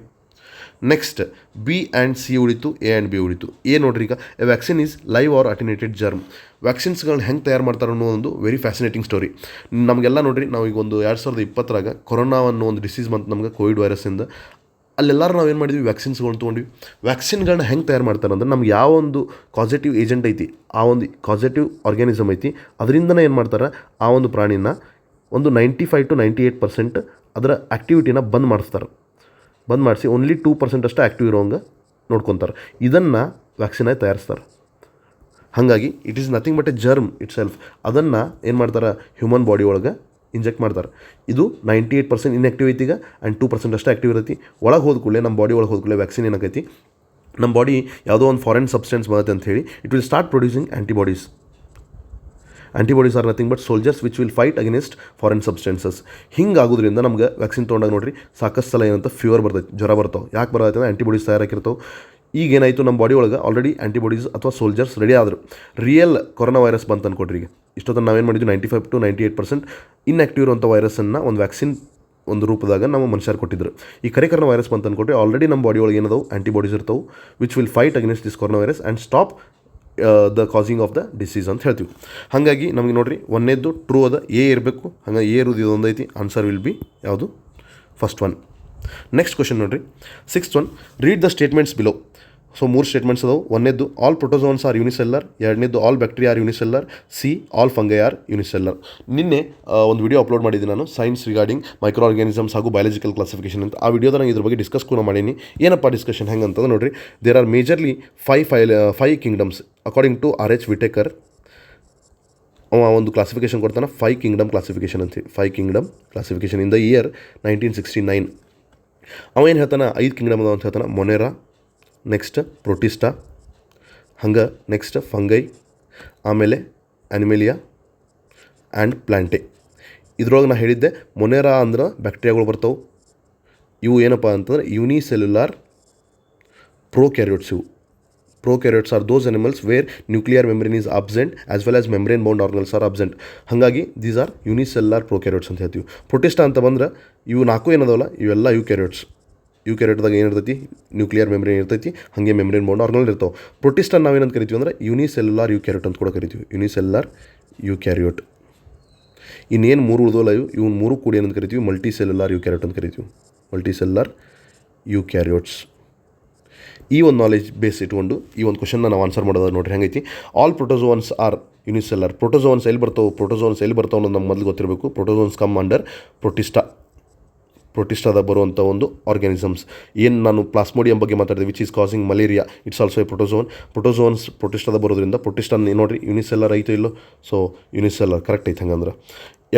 ನೆಕ್ಸ್ಟ್ ಬಿ ಆ್ಯಂಡ್ ಸಿ ಉಳಿತು, ಎ ಆ್ಯಂಡ್ ಬಿ ಉಳಿತು. ನೋಡ್ರಿ, ಈಗ a vaccine is live or attenuated germ. ವ್ಯಾಕ್ಸಿನ್ಸ್ಗಳನ್ನ ಹೆಂಗೆ ತಯಾರು ಮಾಡ್ತಾರೆ ಅನ್ನೋ ಒಂದು ವೆರಿ ಫ್ಯಾಸಿನೇಟಿಂಗ್ ಸ್ಟೋರಿ. ನಮಗೆಲ್ಲ ನೋಡಿರಿ, ನಾವು ಈಗ ಒಂದು 2020 ಕೊರೋನಾ ಅನ್ನೋ ಒಂದು ಡಿಸೀಸ್ ಬಂತು ನಮ್ಗೆ, ಕೋವಿಡ್ ವೈರಸ್ಸಿಂದ. ಅಲ್ಲೆಲ್ಲರೂ ನಾವೇನು ಮಾಡಿದ್ವಿ, ವ್ಯಾಕ್ಸಿನ್ಸ್ಗಳನ್ನ ತೊಗೊಂಡ್ವಿ. ವ್ಯಾಕ್ಸಿನ್ಗಳನ್ನ ಹೆಂಗೆ ತಯಾರು ಮಾಡ್ತಾರೆ ಅಂದ್ರೆ, ನಮ್ಗೆ ಯಾವ ಒಂದು ಕಾಸಿಟಿವ್ ಏಜೆಂಟ್ ಐತಿ, ಆ ಒಂದು ಕಾಸಿಟಿವ್ ಆರ್ಗ್ಯಾನಿಸಮ್ ಐತಿ, ಅದರಿಂದನೇ ಏನು ಮಾಡ್ತಾರೆ, ಆ ಒಂದು ಪ್ರಾಣಿನ ಒಂದು 95 to 98% ಅದರ ಆ್ಯಕ್ಟಿವಿಟಿನ ಬಂದ್ ಮಾಡಿಸಿ ಓನ್ಲಿ 2% ಅಷ್ಟೇ ಆ್ಯಕ್ಟಿವ್ ಇರೋಂಗೆ ನೋಡ್ಕೊತಾರೆ. ಇದನ್ನು ವ್ಯಾಕ್ಸಿನಾಗಿ ತಯಾರಿಸ್ತಾರೆ. ಹಾಗಾಗಿ it is nothing but A germ it self. ಅದನ್ನು ಏನು ಮಾಡ್ತಾರೆ, ಹ್ಯೂಮನ್ ಬಾಡಿ ಒಳಗೆ ಇಂಜೆಕ್ಟ್ ಮಾಡ್ತಾರೆ. ಇದು 98% ಇನ್ಆ್ಯಕ್ಟಿವ್ ಐತಿ ಈಗ, ಆ್ಯಂಡ್ 2% ಅಷ್ಟೇ ಆ್ಯಕ್ಟಿವ್ ಇರೈತಿ. ಒಳಗೆ ಹೋದ ಕೂಡಲೇ, ನಮ್ಮ ಬಾಡಿ ಒಳಗೆ ಹೋದ ಕೂಡಲೇ ವ್ಯಾಕ್ಸಿನ್ ಏನಾಗೈತಿ, ನಮ್ಮ ಬಾಡಿ ಯಾವುದೋ ಒಂದು ಫಾರಿನ್ ಸಬ್ಸ್ಟೆನ್ಸ್ ಬರುತ್ತೆ ಅಂತ ಹೇಳಿ it will start producing antibodies. Antibodies are nothing but soldiers which will fight against foreign substances. ಹಿಂಗಾಗೋದ್ರಿಂದ ನಮ್ಗೆ ವ್ಯಾಕ್ಸಿನ್ ತೊಗೊಂಡಾಗ ನೋಡಿರಿ, ಸಾಕಷ್ಟು ಸಲ ಏನಂತ ಫೀವರ್ ಬರ್ತೈತೆ, ಜ್ವರ ಬರ್ತಾವೆ. ಯಾಕೆ ಬರ್ತೈತೆ ಅಂದರೆ ಆ್ಯಂಟಿಬಾಡೀಸ್ ತಯಾರಾಗಿರ್ತಾವೆ. ಈಗೇನಾಯಿತು, ನಮ್ಮ ಬಾಡಿ ಒಳಗೆ ಆಲ್ರೆಡಿ ಆ್ಯಂಟಿಬಾಡೀಸ್ ಅಥವಾ ಸೋಲ್ಜರ್ಸ್ ರೆಡಿ ಆದರು. ರಿಯಲ್ ಕೊರೋನಾ ವೈರಸ್ ಬಂತು ಅನ್ಕೊಟ್ರಿ. ಈಗ ಇಷ್ಟೊತ್ತನ್ನು ನಾವೇನು ಮಾಡಿದ್ವಿ, 95 to 98% ಇನ್ಆ್ಯಕ್ಟಿವ್ ಇರುವಂಥ ವೈರಸ್ಸನ್ನು ಒಂದು ವ್ಯಾಕ್ಸಿನ್ ಒಂದು ರೂಪದಾಗ ನಮ್ಮ ಮನುಷ್ಯರು ಕೊಟ್ಟಿದ್ರು. ಈ ಕರೋನಾ ವೈರಸ್ ಬಂತು ಅನ್ಕೊಟ್ರಿ, ಆಲ್ರೆಡಿ ನಮ್ಮ ಬಾಡಿ ಒಳಗೆ ಏನದಾವು, ಆ್ಯಂಟಿಬಾಡೀಸ್ ಇರ್ತಾವೆ which will fight against this corona virus and stop the causing of the disease ಅಂತ ಹೇಳ್ತೀವಿ. ಹಾಗಾಗಿ ನಮಗೆ ನೋಡಿರಿ, ಒಂದೇದ್ದು ಟ್ರೂ ಅದ, ಎ ಇರಬೇಕು. ಹಂಗಾಗಿ ಎ ಇರೋದು ಇದೊಂದು ಐತಿ. ಆನ್ಸರ್ ವಿಲ್ ಬಿ ಯಾವುದು, ಫಸ್ಟ್ ಒನ್. ನೆಕ್ಸ್ಟ್ ಕ್ವಶನ್ ನೋಡಿರಿ, 6th one, read the statements below. So 3 statements ಅದಾವೆ. ಒಂದೇದ್ದು ಆಲ್ ಪ್ರೋಟೋಸೋನ್ಸ್ ಆರ್ ಯೂನಿಸೆಲ್ಲರ್, ಎರಡನೇದ್ದು all bacteria are unicellular, C all fungi are unicellular. ನಿನ್ನೆ ಒಂದು ವಿಡಿಯೋ ಅಪ್ಲೋಡ್ ಮಾಡಿದ್ದೀನಿ ನಾನು, ಸೈನ್ಸ್ ರಿಗಾರ್ಡಿಂಗ್ ಮೈಕ್ರೋ ಆರ್ಗ್ಯಾನಿಸಮ್ಸ್ ಹಾಗೂ biological classification ಅಂತ. ಆ ವಿಡಿಯೋದ ನಾನು ಇದ್ರ ಬಗ್ಗೆ ಡಿಸ್ಕಸ್ ಕೂಡ ಮಾಡೀನಿ. ಏನಪ್ಪ ಡಿಸ್ಕಷನ್ ಹೆಂಗೆ ಅಂತಂದ್ರೆ ನೋಡಿರಿ, there are majorly 5 kingdoms according to R.H. Whittaker. ಅವ ಒಂದು ಕ್ಲಾಸಿಫಿಕೇಷನ್ ಕೊಡ್ತಾನೆ, 5 ಕಿಂಗ್ಡಮ್ ಕ್ಲಾಸಿಫಿಕೇಷನ್ ಅಂತ. 5 kingdom classification in the year 1969. ಅವೇನು ಹೇಳ್ತಾನೆ, 5 ಕಿಂಗ್ಡಮ್ ಅದಾವ ಅಂತ ಹೇಳ್ತಾನೆ. ಮೊನೆರಾ, ನೆಕ್ಸ್ಟ್ ಪ್ರೋಟಿಸ್ಟಾ, ಹಂಗೆ ನೆಕ್ಸ್ಟ್ ಫಂಗೈ, ಆಮೇಲೆ ಆ್ಯನಿಮೇಲಿಯಾ ಆ್ಯಂಡ್ ಪ್ಲ್ಯಾಂಟೆ. ಇದ್ರೊಳಗೆ ನಾನು ಹೇಳಿದ್ದೆ, ಮೊನೆರಾ ಅಂದ್ರೆ ಬ್ಯಾಕ್ಟೀರಿಯಾಗಳು ಬರ್ತಾವೆ. ಇವು ಏನಪ್ಪ ಅಂತಂದ್ರೆ ಯೂನಿಸೆಲ್ಯುಲಾರ್ ಪ್ರೋಕ್ಯಾರಿಯೋಟ್ಸ್. ಇವು prokaryotes are those animals where nuclear membrane is absent as well as membrane bound organs are absent. ಹಾಗಾಗಿ ದೀಸ್ ಆರ್ ಯೂನಿಸೆಲ್ಯುಲಾರ್ ಪ್ರೋಕ್ಯಾರಿಯೋಟ್ಸ್ ಅಂತ ಹೇಳ್ತೀವಿ. ಪ್ರೋಟಿಸ್ಟಾ ಅಂತ ಬಂದ್ರೆ ಇವು 4 ಏನದಾವಲ್ಲ, ಇವೆಲ್ಲ ಯೂಕ್ಯಾರಿಯೋಟ್ದಾಗ ಏನಿರ್ತೈತಿ, ನ್ಯೂಕ್ಲಿಯರ್ ಮೆಮ್ಬ್ರೇನ್ ಇರ್ತೈತಿ, ಹಾಗೆ ಮೆಮ್ಬ್ರೇನ್ ಬೌಂಡ್ ಆರ್ಗನಲ್ ಇರ್ತಾವೆ. ಪ್ರೋಟಿಸ್ಟನ್ನು ನಾವೇನಂತ ಕರಿತೀವಿ ಅಂದರೆ ಯೂನಿಸೆಲ್ಯುಲಾರ್ ಯೂಕ್ಯಾರಿಯೋಟ್ ಅಂತ ಕೂಡ ಕರಿತೀವಿ, ಯೂನಿಸೆಲ್ಯುಲಾರ್ ಯೂಕ್ಯಾರಿಯೋಟ್. ಇನ್ನೇನು 3 ಉಳಿದೋಲ್ಲ, ಇವ್ನು 3 ಕೂಡಿ ಏನಂತ ಕರಿತೀವಿ, ಮಲ್ಟಿ ಸೆಲ್ಯುಲಾರ್ ಯೂಕ್ಯಾರಿಯೋಟ್ ಅಂತ ಕರಿತೀವಿ, ಮಲ್ಟಿಸೆಲ್ಯುಲಾರ್ ಯೂಕ್ಯಾರಿಯೋಟ್ಸ್. ಈ ಒಂದು ನಾಲೆಜ್ ಬೇಸ್ ಇಟ್ಕೊಂಡು ಈ ಒಂದು ಕ್ವಶನ್ನ ನಾವು ಆನ್ಸರ್ ಮಾಡೋದು ನೋಡಿರಿ ಹೆಂಗೈತಿ. All protozoans are ಯೂನಿಸೆಲ್ಲರ್. ಪ್ರೋಟೋಸೋನ್ಸ್ ಎಲ್ಲಿ ಬರ್ತಾವೆ ಅನ್ನೋದು ನಮ್ಗೆ ಮೊದಲು ಗೊತ್ತಿರಬೇಕು. ಪ್ರೋಟೋಸೋನ್ಸ್ ಕಮ್ ಅಂಡರ್ ಪ್ರೋಟಿಸ್ಟಾದ ಬರುವಂಥ ಒಂದು ಆರ್ಗ್ಯಾನಿಸಮ್ಸ್. ಏನು ನಾನು ಪ್ಲಾಸ್ಮೋಡಿಯಂ ಬಗ್ಗೆ ಮಾತಾಡಿದೆ, which is causing malaria, it's also a protozoans ಪ್ರೋಟಿಸ್ಟಾದ ಬರೋದ್ರಿಂದ. ಪ್ರೋಟಿಸ್ಟಾ ನೋಡಿರಿ ಯೂನಿಸೆಲ್ಲರ್ ಐತೋ ಇಲ್ಲೋ, ಸೊ ಯೂನಿಸೆಲ್ಲರ್ ಕರೆಕ್ಟ್ ಐತೆ ಹಂಗಂದ್ರೆ.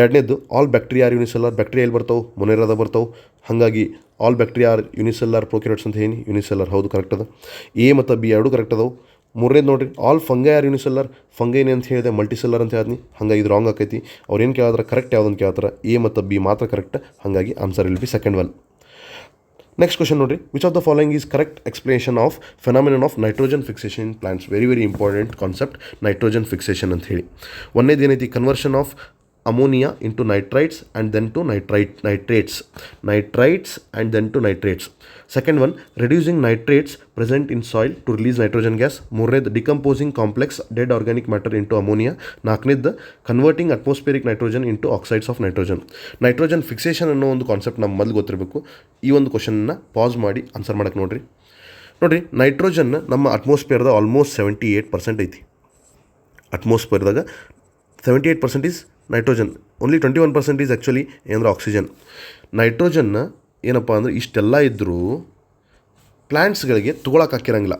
ಎರಡನೇದು ಆಲ್ ಬ್ಯಾಕ್ಟೀರಿಯಾ ಆರ್ ಯೂನಿಸೆಲ್ಲರ್. ಬ್ಯಾಕ್ಟೀರಿಯಾ ಎಲ್ಲಿ ಬರ್ತಾವೆ, ಮೊನೆರಾದ ಬರ್ತಾವೆ. ಹಾಗಾಗಿ ಆಲ್ ಬ್ಯಾಕ್ಟೀರಿಯಾ ಆರ್ ಯೂನಿಸೆಲ್ಲರ್ ಪ್ರೋಕ್ಯಾರಿಯೋಟ್ಸ್ ಅಂತ ಹೇಳಿ ಯೂನಿಸೆಲ್ಲರ್ ಹೌದು ಕರೆಕ್ಟ್ ಅದ. ಎ ಮತ್ತು ಬಿ ಎರಡೂ ಕರೆಕ್ಟ್ ಅದಾವೆ. ಮೂರನೇದು ನೋಡಿರಿ, ಆಲ್ ಫಂಗೈ ಆರ್ ಯೂನಿಸೆಲ್ಲರ್. ಫಂಗೈನೇ ಅಂತ ಹೇಳಿದೆ, ಮಲ್ಟಿಸೆಲ್ಲರ್ ಅಂತ ಹೇಳಿದ್ನಿ. ಹಾಗಾಗಿ ಇದು ರಾಂಗ್ ಆಕೈತಿ. ಅವ್ರೇನು ಕೇಳಿದ್ರೆ ಕರೆಕ್ಟ್ ಯಾವುದಂತ ಕೇಳ್ತಾರೆ, ಎ ಮತ್ತು ಬಿ ಮಾತ್ರ ಕರೆಕ್ಟ್. ಹಾಗಾಗಿ answer will be second one. Next question ನೋಡಿರಿ, which of the following is correct explanation of phenomenon of nitrogen fixation in plants. Very important concept nitrogen fixation ಅಂತ ಹೇಳಿ. ಒಂದೇದು ಏನೈತಿ, conversion of ammonia into nitrites and then to nitrates and then to nitrates. Second one, reducing nitrates present in soil to release nitrogen gas. ಮೂರನೇದು, decomposing complex dead organic matter into ammonia. ನಾಲ್ಕನೇದು, converting atmospheric nitrogen into oxides of nitrogen. Nitrogen fixation ಅನ್ನೋ ಒಂದು concept ನಮ್ಮ ಮೊದಲು ಗೊತ್ತಿರಬೇಕು. ಈ ಒಂದು ಕ್ವಶನ್ನ pass ಮಾಡಿ ಆನ್ಸರ್ ಮಾಡಕ್ಕೆ ನೋಡಿರಿ. ನೈಟ್ರೋಜನ್ ನಮ್ಮ ಅಟ್ಮಾಸ್ಫಿಯರ್ದಾಗ ಆಲ್ಮೋಸ್ಟ್ 78% ಐತಿ. ಅಟ್ಮಾಸ್ಫಿಯರ್ದಾಗ 78% is nitrogen, only 21% is actually ಏನಂದ್ರೆ ಆಕ್ಸಿಜನ್. ನೈಟ್ರೋಜನ್ನ ಏನಪ್ಪ ಅಂದರೆ ಇಷ್ಟೆಲ್ಲ ಇದ್ದರೂ ಪ್ಲ್ಯಾಂಟ್ಸ್ಗಳಿಗೆ ತೊಗೊಳಕ್ಕೆ ಹಾಕಿರಂಗಿಲ್ಲ.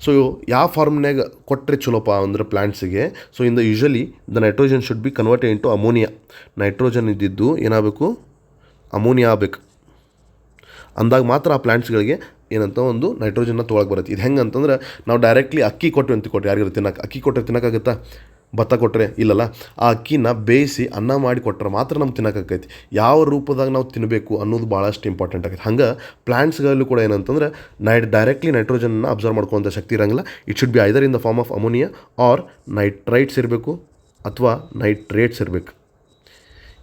ಸೊ ಯಾವ ಫಾರ್ಮ್ನಾಗ ಕೊಟ್ಟರೆ ಚಲೋಪ್ಪ ಅಂದ್ರೆ ಪ್ಲ್ಯಾಂಟ್ಸಿಗೆ, so in the usually the nitrogen should be converted into ammonia. Nitrogen ಇದ್ದಿದ್ದು ಏನಾಗಬೇಕು, ಅಮೋನಿಯಾ ಆಗಬೇಕು. ಅಂದಾಗ ಮಾತ್ರ ಆ ಪ್ಲ್ಯಾಂಟ್ಸ್ಗಳಿಗೆ ಏನಂತ ಒಂದು ನೈಟ್ರೋಜನ್ನ ತೊಗೊಳಕ್ಕೆ ಬರುತ್ತೆ. ಇದು ಹೆಂಗೆ ಅಂತಂದ್ರೆ, ನಾವು ಡೈರೆಕ್ಟ್ಲಿ ಅಕ್ಕಿ ಕೊಟ್ಟು ಯಾರಿಗಾರು ತಿನ್ನಕ್ಕೆ, ಅಕ್ಕಿ ಕೊಟ್ಟರೆ ತಿನ್ನೋಕ್ಕಾಗುತ್ತಾ? ಭತ್ತ ಕೊಟ್ಟರೆ ಇಲ್ಲಲ್ಲ, ಆ ಅಕ್ಕಿನ ಬೇಯಿಸಿ ಅನ್ನ ಮಾಡಿ ಕೊಟ್ಟರೆ ಮಾತ್ರ ನಮ್ಗೆ ತಿನ್ನೋಕ್ಕಾಕೈತಿ. ಯಾವ ರೂಪದಾಗ ನಾವು ತಿನ್ನಬೇಕು ಅನ್ನೋದು ಭಾಳಷ್ಟು ಇಂಪಾರ್ಟೆಂಟ್ ಆಗೈತೆ. ಹಂಗೆ ಪ್ಲ್ಯಾಂಟ್ಸ್ಗಳಲ್ಲೂ ಕೂಡ ಏನಂತಂದ್ರೆ ಡೈರೆಕ್ಟ್ಲಿ ನೈಟ್ರೋಜನ್ನ ಅಬ್ಸರ್ವ್ ಮಾಡ್ಕೊಳ್ಳೋಂಥ ಶಕ್ತಿ ಇರೋಂಗಿಲ್ಲ. It should be either in the form of ammonia or nitrites ಇರಬೇಕು ಅಥವಾ ನೈಟ್ರೇಟ್ಸ್ ಇರಬೇಕು.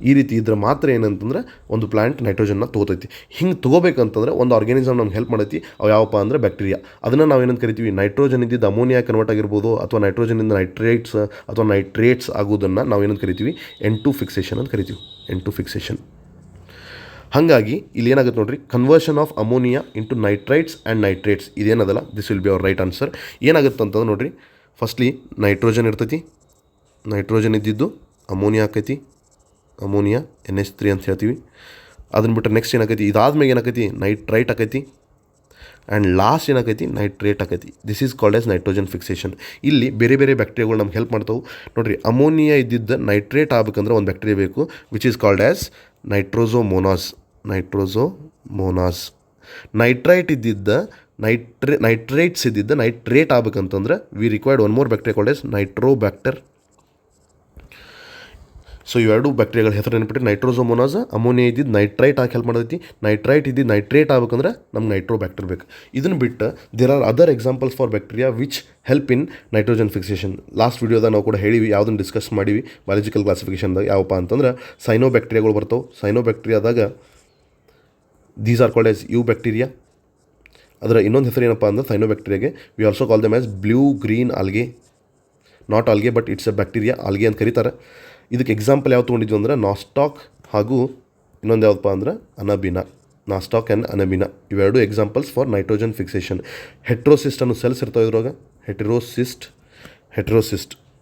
ಈ ರೀತಿ ಇದ್ರೆ ಮಾತ್ರ ಏನಂತಂದ್ರೆ ಒಂದು ಪ್ಲ್ಯಾಂಟ್ ನೈಟ್ರೋಜನ್ನ ತೊಗೋತೈತಿ. ಹಿಂಗೆ ತೊಗೋಬೇಕಂತಂದ್ರೆ ಒಂದು ಆರ್ಗ್ಯಾನಿಸಮ್ ನಮ್ಗೆ ಹೆಲ್ಪ್ ಮಾಡೈತಿ. ಅವು ಯಾವಪ್ಪ ಅಂದರೆ ಬ್ಯಾಕ್ಟೀರಿಯಾ. ಅದನ್ನು ನಾವು ಏನಂತ ಕರಿತೀವಿ, ನೈಟ್ರೋಜನ್ ಇದ್ದಿದ್ದು ಅಮೋನಿಯಾ ಕನ್ವರ್ಟ್ ಆಗಿರ್ಬೋದು ಅಥವಾ ನೈಟ್ರೋಜನಿಂದ ನೈಟ್ರೇಟ್ಸ್ ಅಥವಾ ನೈಟ್ರೇಟ್ಸ್ ಆಗೋದನ್ನು ನಾವು ಏನಂತ ಕರಿತೀವಿ, N2 ಫಿಕ್ಸೇಷನ್ ಅಂತ ಕರಿತೀವಿ. N2 fixation. ಹಾಗಾಗಿ ಇಲ್ಲಿ ಏನಾಗುತ್ತೆ ನೋಡ್ರಿ, conversion of ammonia into nitrites and nitrates ಇದೇನದಲ್ಲ, this will be our right answer. ಏನಾಗುತ್ತೆ ಅಂತಂದ್ರೆ ನೋಡ್ರಿ, ಫಸ್ಟ್ಲಿ ನೈಟ್ರೋಜನ್ ಇರ್ತೈತಿ, ನೈಟ್ರೋಜನ್ ಇದ್ದಿದ್ದು ಅಮೋನಿಯಾ ಆಕೈತಿ, ಅಮೋನಿಯಾ NH3 ಅಂತ ಹೇಳ್ತೀವಿ. ಅದನ್ನ ಬಿಟ್ಟರೆ ನೆಕ್ಸ್ಟ್ ಏನಾಕೈತಿ, ಇದಾದ್ಮೇಲೆ ಏನಾಕೈತಿ, ನೈಟ್ರೈಟ್ ಆಕೈತಿ ಆ್ಯಂಡ್ ಲಾಸ್ಟ್ ಏನಾಕೈತಿ, ನೈಟ್ರೇಟ್ ಆಕೈತಿ. This is called as nitrogen fixation. ಇಲ್ಲಿ ಬೇರೆ ಬೇರೆ ಬ್ಯಾಕ್ಟೀರಿಯಾಗಳು ನಮ್ಗೆ ಹೆಲ್ಪ್ ಮಾಡ್ತಾವೆ ನೋಡಿರಿ. ಅಮೋನಿಯಾ ಇದ್ದಿದ್ದ ನೈಟ್ರೇಟ್ ಆಗಬೇಕಂದ್ರೆ ಒಂದು ಬ್ಯಾಕ್ಟೀರಿಯಾ ಬೇಕು, which is called as nitrosomonas. Nitrite ಇದ್ದಿದ್ದ ನೈಟ್ರೇಟ್ಸ್ ಇದ್ದಿದ್ದ ನೈಟ್ರೇಟ್ ಆಗಬೇಕಂತಂದ್ರೆ we required one more bacteria called as nitrobacter. So ಇವೆರಡು ಬ್ಯಾಕ್ಟೀರಿಯಾಗಳ ಹೆಸರು ನೆನಪಿಟ್ಟು, ನೈಟ್ರೋಸೋಮೋನಾಸ್. ಅಮೋನಿಯಾ ಇದ್ದಿದ್ದು ನೈಟ್ರೈಟ್ ಆಗಿ ಹೆಲ್ಪ್ ಮಾಡೈತಿ, ನೈಟ್ರೈಟ್ ಇದ್ದಿದ್ದು ನೈಟ್ರೇಟ್ ಆಗ್ಬೇಕಂದ್ರೆ ನಮ್ಗೆ ನೈಟ್ರೋಬ್ಯಾಕ್ಟರ್ ಬೇಕು. ಇದನ್ನು ಬಿಟ್ಟು there are other examples for bacteria which help in nitrogen fixation. Last ವೀಡಿಯೋದಾಗ ನಾವು ಕೂಡ ಹೇಳಿವಿ, ಯಾವುದನ್ನು ಡಿಸ್ಕಸ್ ಮಾಡೀವಿ ಬಯಾಲಜಿಕಲ್ ಕ್ಲಾಸಿಫಿಕೇಷನ್ದಾಗ. ಯಾವಪ್ಪ ಅಂತಂದ್ರೆ ಸೈನೋ ಬ್ಯಾಕ್ಟೀರಿಯಾಗಳು ಬರ್ತಾವೆ. ಸೈನೋ ಬ್ಯಾಕ್ಟೀರಿಯಾದಾಗ these are called as eubacteria. ಅದರ ಇನ್ನೊಂದು ಹೆಸರು ಏನಪ್ಪ ಅಂದ್ರೆ ಸೈನೋ ಬ್ಯಾಕ್ಟೀರಿಯಾಗೆ we also call them as blue green algae. Not algae but it's a bacteria, algae ಅಂತ ಕರೀತಾರೆ. ಇದಕ್ಕೆ ಎಕ್ಸಾಂಪಲ್ ಯಾವ್ದು ತೊಗೊಂಡಿದ್ವಿ ಅಂದ್ರೆ ನಾಸ್ಟಾಕ್ ಹಾಗೂ ಇನ್ನೊಂದು ಯಾವುದಪ್ಪ ಅಂದ್ರೆ ಅನಬಿನಾ. ನಾಸ್ಟಾಕ್ ಆ್ಯಂಡ್ ಅನಬಿನಾ ಇವೆರಡು ಎಕ್ಸಾಂಪಲ್ಸ್ ಫಾರ್ ನೈಟ್ರೋಜನ್ ಫಿಕ್ಸೇಷನ್. ಹೆಟ್ರೋಸಿಸ್ಟ್ ಅನ್ನೋ ಸೆಲ್ಸ್ ಇರ್ತಾವೆ ಇದ್ರಾಗ, ಹೆಟೆರೋಸಿಸ್ಟ್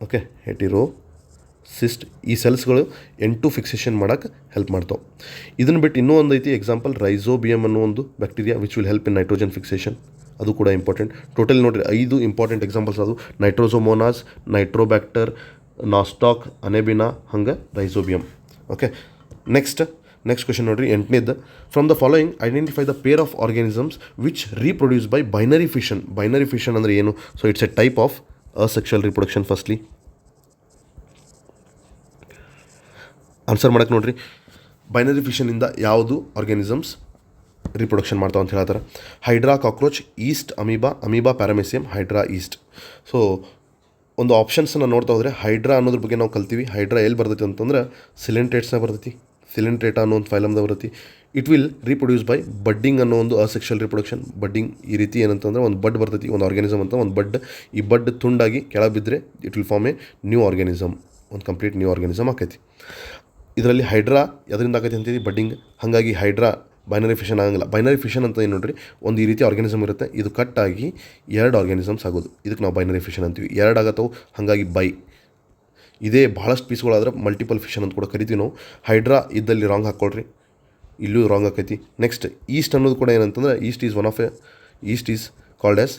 ಓಕೆ, ಹೆಟೆರೋಸಿಸ್ಟ್. ಈ ಸೆಲ್ಸ್ಗಳು N2 ಫಿಕ್ಸೇಷನ್ ಮಾಡೋಕ್ಕೆ ಹೆಲ್ಪ್ ಮಾಡ್ತಾವೆ. ಇದನ್ನು ಬಿಟ್ಟು ಇನ್ನೂ ಒಂದು ಐತಿ ಎಕ್ಸಾಂಪಲ್, ರೈಸೋಬಿಯಮ್ ಅನ್ನೋ ಒಂದು bacteria which will help in nitrogen fixation. ಅದು ಕೂಡ ಇಂಪಾರ್ಟೆಂಟ್. ಟೋಟಲ್ ನೋಡಿರಿ 5 ಇಂಪಾರ್ಟೆಂಟ್ ಎಕ್ಸಾಂಪಲ್ಸ್ ಅದು, ನೈಟ್ರೋಸೋಮೋನಾಸ್, ನೈಟ್ರೋಬ್ಯಾಕ್ಟರ್, ನಾಸ್ಟಾಕ್, ಅನೆಬಿನಾ, ಹಂಗೆ ರೈಸೋಬಿಯಮ್. ಓಕೆ, ನೆಕ್ಸ್ಟ್ ಕ್ವೆಶನ್ ನೋಡಿರಿ, 8ನೇದು. From the following identify the pair of organisms which reproduce by binary fission. Binary fission ಅಂದರೆ ಏನು? So it's a type of asexual reproduction. Firstly answer ಮಾಡಕ್ಕೆ ನೋಡಿರಿ, binary ಫಿಷನಿಂದ ಯಾವುದು organisms reproduction ಮಾಡ್ತಾವೆ ಅಂತ ಹೇಳ್ತಾರೆ. Hydra cockroach, yeast amoeba paramecium, hydra yeast. So ಒಂದು ಆಪ್ಷನ್ಸನ್ನು ನೋಡ್ತಾ ಹೋದರೆ ಹೈಡ್ರಾ ಅನ್ನೋದ್ರ ಬಗ್ಗೆ ನಾವು ಕಲ್ತೀವಿ. ಹೈಡ್ರಾ ಎಲ್ಲಿ ಬರ್ತೈತಿ ಅಂತಂದ್ರೆ ಸಿಲೆಂಟ್ರೇಟ್ಸ್ನಾಗ ಬರ್ತೈತಿ. ಸಿಲೆಂಟ್ರೇಟಾ ಅನ್ನೋ ಒಂದು ಫೈಲಮ್ದಾಗ ಬರ್ತೈತಿ. It will reproduce by budding ಅನ್ನೋ ಒಂದು ಅಸೆಕ್ಷುವಲ್ ರಿಪ್ರೊಡಕ್ಷನ್. ಬಡ್ಡಿಂಗ್ ಈ ರೀತಿ ಏನಂತಂದ್ರೆ ಒಂದು ಬಡ್ ಬರ್ತೈತಿ, ಒಂದು ಆರ್ಗ್ಯಾನಿಸಮ್ ಅಂತ ಒಂದು ಬಡ್. ಈ ಬಡ್ ತುಂಡಾಗಿ ಕೆಳಗೆ ಬಿದ್ದರೆ it will form a new organism, ಒಂದು ಕಂಪ್ಲೀಟ್ ನ್ಯೂ ಆರ್ಗ್ಯಾನಿಸಮ್ ಆಕೈತಿ. ಇದರಲ್ಲಿ ಹೈಡ್ರಾ ಎದರಿಂದ ಆಕೈತಿ ಅಂತೀವಿ, ಬಡ್ಡಿಂಗ್. ಹಾಗಾಗಿ ಹೈಡ್ರಾ ಬೈನರಿ ಫಿಷನ್ ಆಗಂಗಿಲ್ಲ. ಬೈನರಿ ಫಿಷನ್ ಅಂತ ಏನು ನೋಡ್ರಿ, ಒಂದು ಈ ರೀತಿ ಆರ್ಗ್ಯಾನಿಸಮ್ ಇರುತ್ತೆ, ಇದು ಕಟ್ಟಾಗಿ 2 ಆರ್ಗ್ಯಾನಿಸಮ್ಸ್ ಆಗೋದು, ಇದಕ್ಕೆ ನಾವು ಬೈನರಿ ಫಿಷನ್ ಅಂತೀವಿ. 2 ಆಗತ್ತವು, ಹಾಗಾಗಿ ಇದೇ ಭಾಳಷ್ಟು ಪೀಸ್ಗಳಾದ್ರೆ ಮಲ್ಟಿಪಲ್ ಫಿಷನ್ ಅಂತ ಕೂಡ ಕರಿತೀವಿ ನಾವು. ಹೈಡ್ರಾ ಇದ್ದಲ್ಲಿ ರಾಂಗ್ ಹಾಕ್ಕೊಳ್ರಿ, ಇಲ್ಲೂ ರಾಂಗ್ ಆಕೈತಿ. ನೆಕ್ಸ್ಟ್ ಈಸ್ಟ್ ಅನ್ನೋದು ಕೂಡ ಏನಂತಂದ್ರೆ, East is called as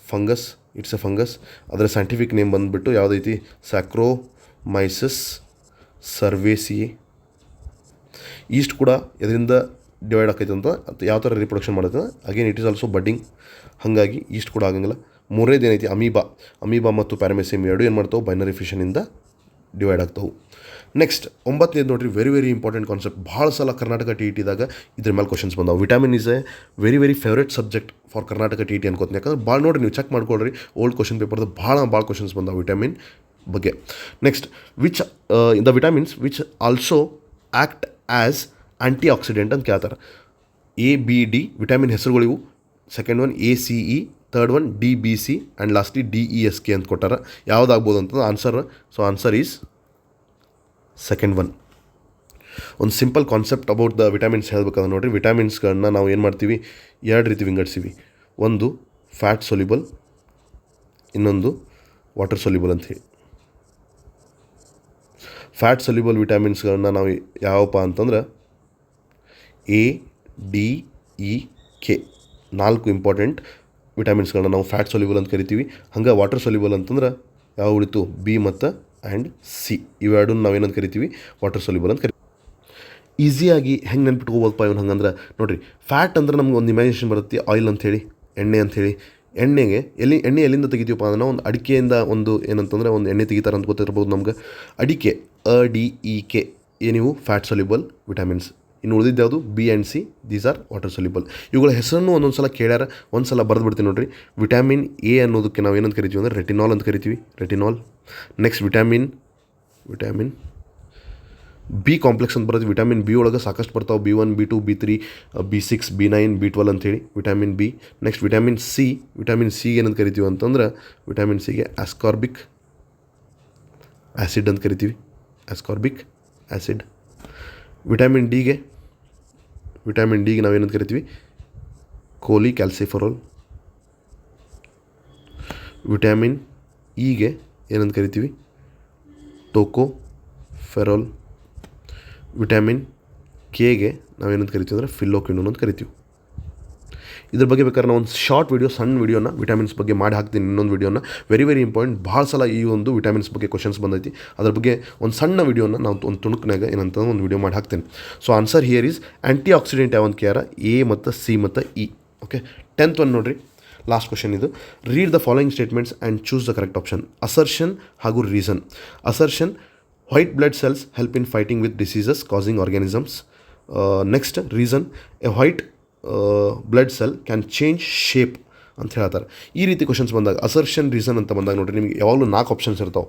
fungus. It's A fungus. ಅದರ ಸೈಂಟಿಫಿಕ್ ನೇಮ್ ಬಂದುಬಿಟ್ಟು ಯಾವುದೈತಿ, ಸ್ಯಾಕ್ರೋಮೈಸಸ್ ಸರ್ವೇಸಿಯೆ. ಈಸ್ಟ್ ಕೂಡ ಇದರಿಂದ ಡಿವೈಡ್ ಆಕೈತೆ ಅಂತ ಯಾವ ಥರ ರಿಪ್ರೊಡಕ್ಷನ್ ಮಾಡುತ್ತೆ, again it is also budding. ಹಾಗಾಗಿ ಈಸ್ಟ್ ಕೂಡ ಆಗಂಗಿಲ್ಲ. ಮೂರನೇದು ಏನೈತಿ, ಅಮೀಬಾ ಮತ್ತು ಪ್ಯಾರಾಮೆಸಿಯಮ್ ಎರಡು ಏನು ಮಾಡ್ತಾವೆ, ಬೈನರಿ ಫಿಷನಿಂದ ಡಿವೈಡ್ ಆಗ್ತಾವೆ. ನೆಕ್ಸ್ಟ್ 9ನೇದು ನೋಡಿರಿ, ವೆರಿ ಇಂಪಾರ್ಟೆಂಟ್ ಕಾನ್ಸೆಪ್ಟ್. ಭಾಳ ಸಲ ಕರ್ನಾಟಕ TETದಾಗ ಇದ್ರ ಮೇಲೆ ಕ್ವಶನ್ಸ್ ಬಂದಾವೆ. Vitamin is a very favourite subject for Karnataka TET ಅನ್ಕೋತೀನಿ. ಯಾಕಂದ್ರೆ ಭಾಳ ನೋಡಿರಿ, ನೀವು ಚೆಕ್ ಮಾಡ್ಕೊಳ್ರಿ ಓಲ್ಡ್ ಕ್ವಶನ್ ಪೇಪರ್ದು ಭಾಳ ಕ್ವಶನ್ಸ್ ಬಂದಾವೆ ವಿಟಮಿನ್ ಬಗ್ಗೆ. Next the vitamins which also act as antioxidant ಅಂತ ಕೇಳ್ತಾರೆ. ABD ವಿಟಮಿನ್ ಹೆಸರುಗಳಿವು. Second one ACE, third one DBC and lastly DESK ಅಂತ ಕೊಟ್ಟಾರ. ಯಾವುದಾಗ್ಬೋದು ಅಂತಂದ್ರೆ ಆನ್ಸರ್ ಈಸ್ ಸೆಕೆಂಡ್ ಒನ್. ಒಂದು simple concept about the vitamins ಹೇಳ್ಬೇಕಾದ್ರೆ ನೋಡಿರಿ, ವಿಟಮಿನ್ಸ್ಗಳನ್ನ ನಾವು ಏನು ಮಾಡ್ತೀವಿ, 2 ರೀತಿ ವಿಂಗಡಿಸ್ತೀವಿ. ಒಂದು ಫ್ಯಾಟ್ ಸೊಲ್ಯುಬಲ್, ಇನ್ನೊಂದು ವಾಟರ್ ಸೊಲ್ಯುಬಲ್ ಅಂತ ಹೇಳಿ. ಫ್ಯಾಟ್ ಸೊಲ್ಯುಬಲ್ ವಿಟಮಿನ್ಸ್ಗಳನ್ನ ನಾವು ಯಾವಪ್ಪ ಅಂತಂದ್ರೆ ADEK 4 ಇಂಪಾರ್ಟೆಂಟ್ ವಿಟಮಿನ್ಸ್ಗಳನ್ನ ನಾವು ಫ್ಯಾಟ್ ಸೊಲ್ಯುಬಲ್ ಅಂತ ಕರಿತೀವಿ. ಹಂಗೆ ವಾಟರ್ ಸೊಲ್ಯುಬಲ್ ಅಂತಂದ್ರೆ ಯಾವ ಉಳಿತು, B ಮತ್ತು C. ಇವೆರಡನ್ನ ನಾವೇನಂತ ಕರಿತೀವಿ, ವಾಟರ್ ಸೊಲ್ಯುಬಲ್ ಅಂತ ಕರಿತೀವಿ. ಈಸಿಯಾಗಿ ಹೆಂಗೆ ನೆನ್ಪಿಟ್ಕೋಬೋದಪ್ಪ ಇವನು ಹಂಗಂದ್ರೆ ನೋಡಿರಿ, ಫ್ಯಾಟ್ ಅಂದ್ರೆ ನಮ್ಗೆ ಒಂದು ಇಮ್ಯಾಜಿನೇಷನ್ ಬರುತ್ತೆ, ಆಯಿಲ್ ಅಂಥೇಳಿ, ಎಣ್ಣೆ ಅಂಥೇಳಿ. ಎಣ್ಣೆ ಎಲ್ಲಿಂದ ತೆಗಿತೀವಪ್ಪ ಅಂದ್ರೆ ಒಂದು ಅಡಿಕೆಯಿಂದ ಒಂದು ಏನಂತಂದರೆ ಒಂದು ಎಣ್ಣೆ ತೆಗಿತಾರೆ ಅಂತ ಗೊತ್ತಿರ್ಬೋದು ನಮ್ಗೆ. ಅಡಿಕೆ ADEK ನೀವು ಫ್ಯಾಟ್ ಸೊಲ್ಯೂಬಲ್ ವಿಟಮಿನ್ಸ್. ಇನ್ನು ಉಳಿದಿದ್ದು ಯಾವುದು B and C, these are water soluble. ಇವುಗಳ ಹೆಸರನ್ನು ಒಂದೊಂದು ಸಲ ಕೇಳ್ಯಾರ, ಒಂದು ಸಲ ಬರೆದ್ಬಿಡ್ತೀನಿ ನೋಡಿರಿ. ವಿಟಮಿನ್ A ಅನ್ನೋದಕ್ಕೆ ನಾವು ಏನಂತ ಕರಿತೀವಿ ಅಂದರೆ ರೆಟಿನಾಲ್ ಅಂತ ಕರಿತೀವಿ, retinol. Next vitamin B complex ಅಂತ ಬರೋದು. ವಿಟಮಿನ್ B ಒಳಗೆ ಸಾಕಷ್ಟು ಬರ್ತಾವೆ, B1, B2, B3, B6, B9, B12 ಅಂತೇಳಿ vitamin B. Next vitamin C ಏನಂತ ಕರಿತೀವಿ ಅಂತಂದ್ರೆ ವಿಟಮಿನ್ Cಗೆ ಆಸ್ಕಾರ್ಬಿಕ್ ಆ್ಯಸಿಡ್ ಅಂತ ಕರಿತೀವಿ, ಆಸ್ಕಾರ್ಬಿಕ್ ಆ್ಯಸಿಡ್. ವಿಟಮಿನ್ ಡಿಗೆ ನಾವೇನಂತ ಕರಿತೀವಿ ಕೋಲಿಕ್ಯಾಲ್ಸಿಫೆರಾಲ್. ವಿಟಮಿನ್ ಇಗೆ ಏನಂತ ಕರಿತೀವಿ ಟೋಕೋಫೆರಾಲ್. ವಿಟಮಿನ್ ಕೆಗೆ ನಾವೇನಂತ ಕರಿತೀವಿ ಅಂದರೆ ಫಿಲ್ಲೋಕ್ವಿನೋನ್ ಅಂತ ಕರಿತೀವಿ. ಇದ್ರ ಬಗ್ಗೆ ಬೇಕಾದ್ರೆ ನಾನು ಒಂದು ಶಾರ್ಟ್ ವೀಡಿಯೋ, ಸಣ್ಣ ವೀಡಿಯೋನ ವಿಟಮಿನ್ಸ್ ಬಗ್ಗೆ ಮಾಡಿ ಹಾಕ್ತೀನಿ, ಇನ್ನೊಂದು ವೀಡಿಯೋನ. Very important. ಭಾಳ ಸಲ ಈ ಒಂದು ವಿಟಮಿನ್ಸ್ ಬಗ್ಗೆ ಕ್ವಶನ್ಸ್ ಬಂದೈತಿ. ಅದ್ರ ಬಗ್ಗೆ ಒಂದು ಸಣ್ಣ ವೀಡಿಯೋನ ನಾವು ಒಂದು ತುಣುಕ್ನಾಗ ಏನಂತ ಒಂದು ವೀಡಿಯೋ ಮಾಡಿ ಹಾಕ್ತೀನಿ. So answer here is antioxidant ಯಾವಂತ ಕೇಳ್ಯಾರ, A ಮತ್ತು C ಮತ್ತು E. ಓಕೆ, 10th ಒನ್ ನೋಡಿರಿ, ಲಾಸ್ಟ್ ಕ್ವಶನ್ ಇದು. Read the following statements and choose the correct option. Assertion ಹಾಗೂ reason. Assertion, white blood cells help in fighting with diseases causing organisms. Next, reason, a white blood cell can change shape ಅಂತ ಹೇಳ್ತಾರೆ. ಈ ರೀತಿ questions ಬಂದಾಗ assertion, reason ಅಂತ ಬಂದಾಗ ನೋಡಿರಿ, ನಿಮಗೆ ಯಾವಾಗಲೂ 4 ಆಪ್ಷನ್ಸ್ ಇರ್ತಾವೆ.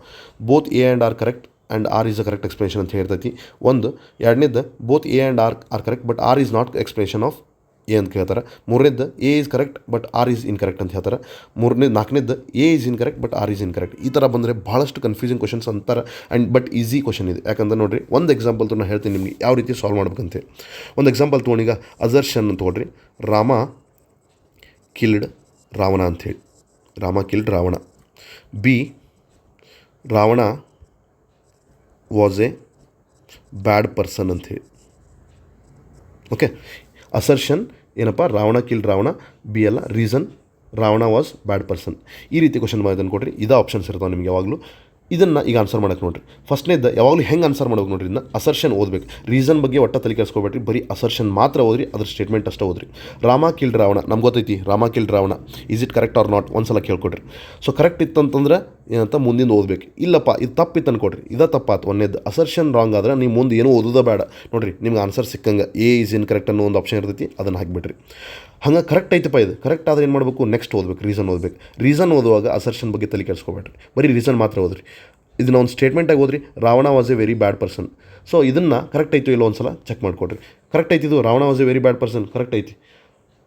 Both A and R correct and R is a correct explanation ಅಂತ ಹೇಳ್ತೈತಿ. ಒಂದು. ಎರಡನೇದು both A and R are correct but R is not explanation of A ಅಂತ ಹೇಳ್ತಾರೆ. ಮೂರನೇದು A is correct but R is incorrect ಅಂತ ಹೇಳ್ತಾರೆ. ನಾಲ್ಕನೇದು A is incorrect but R is incorrect. ಈ ಥರ ಬಂದರೆ ಭಾಳಷ್ಟು ಕನ್ಫ್ಯೂಸಿಂಗ್ ಕ್ವಶನ್ಸ್ ಅಂತಾರೆ. ಆ್ಯಂಡ್ ಬಟ್ ಈಸಿ ಕ್ವಶನ್ ಇದೆ. ಯಾಕಂದ್ರೆ ನೋಡಿರಿ, ಒಂದು ಎಕ್ಸಾಂಪಲ್ ನಾನು ಹೇಳ್ತೀನಿ ನಿಮಗೆ ಯಾವ ರೀತಿ ಸಾಲ್ವ್ ಮಾಡ್ಬೇಕಂತೆ. ಒಂದು ಎಕ್ಸಾಂಪಲ್ ತೊಗೊಂಡೀಗ ಅಸರ್ಷನ್ ಅಂತ ತೊಗೊಳ್ರಿ. ರಾಮ ಕಿಲ್ಡ್ ರಾವಣ ಅಂಥೇಳಿ, Rama killed Ravana. B, Ravana was a bad person ಅಂಥೇಳಿ. ಓಕೆ, ಅಸರ್ಷನ್ ಏನಪ್ಪ, ರಾವಣ ಕಿಲ್ಡ್ ರಾವಣ. B ಅಲ್ಲ, reason Ravana was bad person. ಈ ರೀತಿ ಕ್ವಶನ್ ಮಾಡಿದನ್ನು ಕೊಡ್ರಿ, ಇದು ಆಪ್ಷನ್ಸ್ ಇರ್ತಾವೆ ನಿಮಗೆ ಯಾವಾಗಲೂ. ಇದನ್ನು ಈಗ ಆನ್ಸರ್ ಮಾಡೋಕ್ಕೆ ನೋಡಿರಿ. ಫಸ್ಟ್ನೇದು ಯಾವಾಗಲೂ ಹೆಂಗೆ ಆನ್ಸರ್ ಮಾಡೋಕೆ ನೋಡ್ರಿ, ಇದನ್ನ ಅಸರ್ಷನ್ ಓದಬೇಕು. ರೀಸನ್ ಬಗ್ಗೆ ಒಟ್ಟು ತಲೆ ಕೆಡಿಸ್ಕೊಬೇಡ್ರಿ, ಬರೀ ಅಸರ್ಷನ್ ಮಾತ್ರ ಓದ್ರಿ, ಅದ್ರ ಸ್ಟೇಟ್ಮೆಂಟ್ ಅಷ್ಟೇ ಓದ್ರಿ. ರಾಮ ಕಿಲ್ಡ್ ರಾವಣ, ನಮ್ಗೆ ಗೊತ್ತೈತಿ Rama killed Ravana. Is it correct or not ಒಂದು ಸಲ ಕೇಳ್ಕೊಡ್ರಿ. ಸೊ ಕರೆಕ್ಟ್ ಇತ್ತಂತಂದ್ರೆ ಏನಂತ ಮುಂದಿನ ಓದಬೇಕು. ಇಲ್ಲಪ್ಪ ಇದು ತಪ್ಪಿತ್ತು ಅನ್ಕೊಡ್ರಿ, ಇದೇ ತಪ್ಪಾತು. ಒಂದೇದು ಅಸರ್ಷನ್ ರಾಂಗ್ ಆದ್ರೆ ನೀವು ಮುಂದೆ ಏನೂ ಓದೋದೇ ಬೇಡ. ನೋಡಿರಿ, ನಿಮ್ಗೆ ಆನ್ಸರ್ ಸಿಕ್ಕಂಗೆ A ಈಸ್ ಇನ್ ಕರೆಕ್ಟ್ ಅನ್ನೋ ಒಂದು ಆಪ್ಷನ್ ಇರ್ತೈತಿ, ಅದನ್ನು ಹಾಕಿಬಿಡ್ರಿ. ಹಂಗೆ ಕರೆಕ್ಟ್ ಐತಪ್ಪ, ಇದು ಕರೆಕ್ಟ್ ಆದರೆ ಏನು ಮಾಡಬೇಕು, ನೆಕ್ಸ್ಟ್ ಓದಬೇಕು, ರೀಸನ್ ಓದಬೇಕು. ರೀಸನ್ ಓದುವಾಗ ಅಸರ್ಷನ್ ಬಗ್ಗೆ ತಲೆ ಕೆಡಿಸ್ಕೊಬೇಡ್ರಿ, ಬರೀ ರೀಸನ್ ಮಾತ್ರ ಓದ್ರಿ. ಇದನ್ನ ಒಂದು ಸ್ಟೇಟ್ಮೆಂಟಾಗಿ ಓದ್ರಿ, Ravana was a very bad person. So ಇದನ್ನು ಕರೆಕ್ಟ್ ಐತು ಇಲ್ಲ ಒಂದು ಸಲ ಚೆಕ್ ಮಾಡಿಕೊಡ್ರಿ. ಕರೆಕ್ಟ್ ಐತಿದು, Ravana was a very bad person correct ಐತಿ.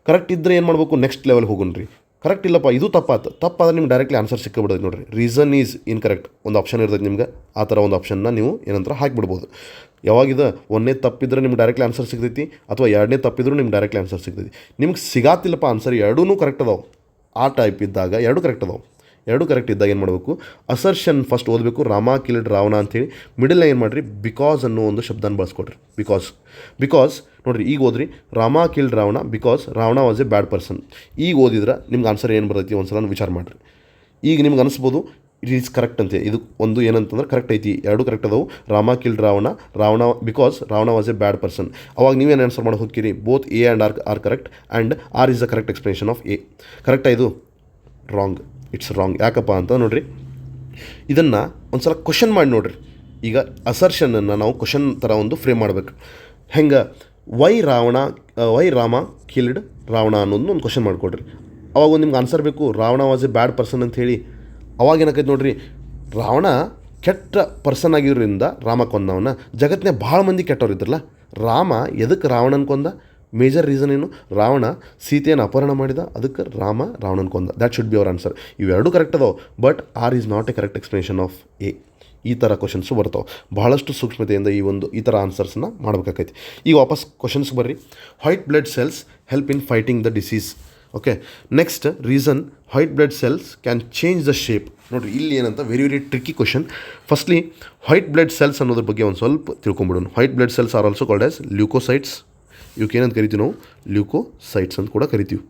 ಕರೆಕ್ಟ್ ಇದ್ದರೆ ಏನು ಮಾಡಬೇಕು, ನೆಕ್ಸ್ಟ್ ಲೆವೆಲ್ ಹೋಗೋಣ್ರಿ. ಕರೆಕ್ಟ್ ಇಲ್ಲಪ್ಪ, ಇದು ತಪ್ಪಾದ್ರೆ ನಿಮ್ಗೆ ಡೈರೆಕ್ಟ್ಲಿ ಆನ್ಸರ್ ಸಿಕ್ಕಿಬಿಡೋದು ನೋಡಿರಿ. ರೀಸನ್ ಈಸ್ ಇನ್ಕರೆಕ್ಟ್ ಒಂದು ಆಪ್ಷನ್ ಇರ್ತೈತೆ ನಿಮ್ಗೆ, ಆ ಥರ ಒಂದು ಆಪ್ಷನ್ನ ನೀವು ಏನಂತ ಹಾಕಿಬಿಡ್ಬೋದು. ಯಾವಾಗಿದೆ ಒಂದನೇ ತಪ್ಪಿದ್ರೆ ನಿಮ್ಗೆ ಡೈರೆಕ್ಟ್ಲಿ ಆನ್ಸರ್ ಸಿಗ್ತೈತಿ, ಅಥವಾ ಎರಡನೇ ತಪ್ಪಿದ್ರೂ ನಿಮ್ಗೆ ಡೈರೆಕ್ಟ್ಲಿ ಆನ್ಸರ್ ಸಿಗ್ತೈತಿ. ನಿಮ್ಗೆ ಸಿಗಾತಿಲ್ಲಪ್ಪ ಆನ್ಸರ್, ಎರಡೂ ಕರೆಕ್ಟ್ ಅದಾವೆ. ಆ ಟೈಪ್ ಇದ್ದಾಗ ಎರಡು ಕರೆಕ್ಟ್ ಅದಾವೆ. ಎರಡು ಕರೆಕ್ಟ್ ಇದ್ದಾಗ ಏನು ಮಾಡಬೇಕು, ಅಸರ್ಷನ್ ಫಸ್ಟ್ ಓದಬೇಕು, ರಾಮ ಕಿಲ್ಡ್ ರಾವಣ ಅಂಥೇಳಿ. ಮಿಡಲ್ನ ಏನು ಮಾಡಿರಿ, ಬಿಕಾಸ್ ಅನ್ನೋ ಒಂದು ಶಬ್ದನ ಬಳಸ್ಕೊಡ್ರಿ. ಬಿಕಾಸ್ ನೋಡಿರಿ, ಈಗ ಓದ್ರಿ, Rama killed Ravana because Ravana was a bad person. ಈಗ ಓದಿದ್ರೆ ನಿಮ್ಗೆ ಆನ್ಸರ್ ಏನು ಬರ್ತೈತಿ ಒಂದು ಸಲ ವಿಚಾರ ಮಾಡಿರಿ. ಈಗ ನಿಮ್ಗೆ ಅನಿಸ್ಬೋದು ಇಟ್ ಈಸ್ ಕರೆಕ್ಟ್ ಅಂತೆ. ಇದು ಒಂದು ಏನಂತಂದ್ರೆ ಕರೆಕ್ಟ್ ಐತಿ, ಎರಡು ಕರೆಕ್ಟ್ ಅದಾವು. Rama killed Ravana because Ravana was a bad person. ಅವಾಗ ನೀವೇನು ಆನ್ಸರ್ ಮಾಡಿ ಹೋಗ್ತೀರಿ, both A and R are correct and R is the correct explanation of A. ಕರೆಕ್ಟಾ ಇದು? Wrong, it's wrong. ಯಾಕಪ್ಪ ಅಂತ ನೋಡಿರಿ, ಇದನ್ನು ಒಂದು ಸಲ ಕ್ವಶನ್ ಮಾಡಿ ನೋಡಿರಿ. ಈಗ ಅಸರ್ಷನನ್ನು ನಾವು ಕ್ವಶನ್ ಥರ ಒಂದು ಫ್ರೇಮ್ ಮಾಡಬೇಕು. ಹೆಂಗೆ, ವೈ ರಾಮ ಕಿಲ್ಡ್ ರಾವಣ ಅನ್ನೋದನ್ನ ಒಂದು ಕ್ವಶನ್ ಮಾಡಿಕೊಡ್ರಿ. ಅವಾಗ ಒಂದು ನಿಮ್ಗೆ ಆನ್ಸರ್ ಬೇಕು, Ravana was a bad person ಅಂತ ಹೇಳಿ. ಅವಾಗ ಏನಾಕೈತೆ ನೋಡಿರಿ, ರಾವಣ ಕೆಟ್ಟ ಪರ್ಸನ್ ಆಗಿರೋದ್ರಿಂದ ರಾಮ ಕೊಂದವನ. ಜಗತ್ತಿನ ಭಾಳ ಮಂದಿ ಕೆಟ್ಟವ್ರು ಇದ್ರಲ್ಲ, ರಾಮ ಎದಕ್ಕೆ ರಾವಣನ ಕೊಂದ? ಮೇಜರ್ ರೀಸನ್ ಏನು, ರಾವಣ ಸೀತೆಯನ್ನು ಅಪಹರಣ ಮಾಡಿದ, ಅದಕ್ಕೆ ರಾವಣನ ಕೊಂದ. That should be our answer. ಇವೆರಡೂ ಕರೆಕ್ಟ್ ಅದಾವೆ, but R is not A correct explanation of A. ಈ ಥರ ಕ್ವಶನ್ಸು ಬರ್ತಾವೆ. ಬಹಳಷ್ಟು ಸೂಕ್ಷ್ಮತೆಯಿಂದ ಈ ಥರ ಆನ್ಸರ್ಸನ್ನ ಮಾಡಬೇಕಾಗೈತಿ. ಈಗ ವಾಪಸ್ ಕ್ವಶನ್ಸ್ ಬರ್ರಿ. White blood cells help in fighting the disease. Okay, next reason, white blood cells can change the shape. ನೋಡಿರಿ, ಇಲ್ಲಿ ಏನಂತ very tricky question. Firstly white blood cells ಅನ್ನೋದ್ರ ಬಗ್ಗೆ ಒಂದು ಸ್ವಲ್ಪ ತಿಳ್ಕೊಂಬಿಡೋಣ. White blood cells are also called as leukocytes. ಇವಕ್ಕೆ ಏನಂತ ಕರಿತೀವಿ ನಾವು, ಲ್ಯೂಕೋಸೈಟ್ಸ್ ಅಂತ ಕೂಡ ಕರಿತೀವಿ.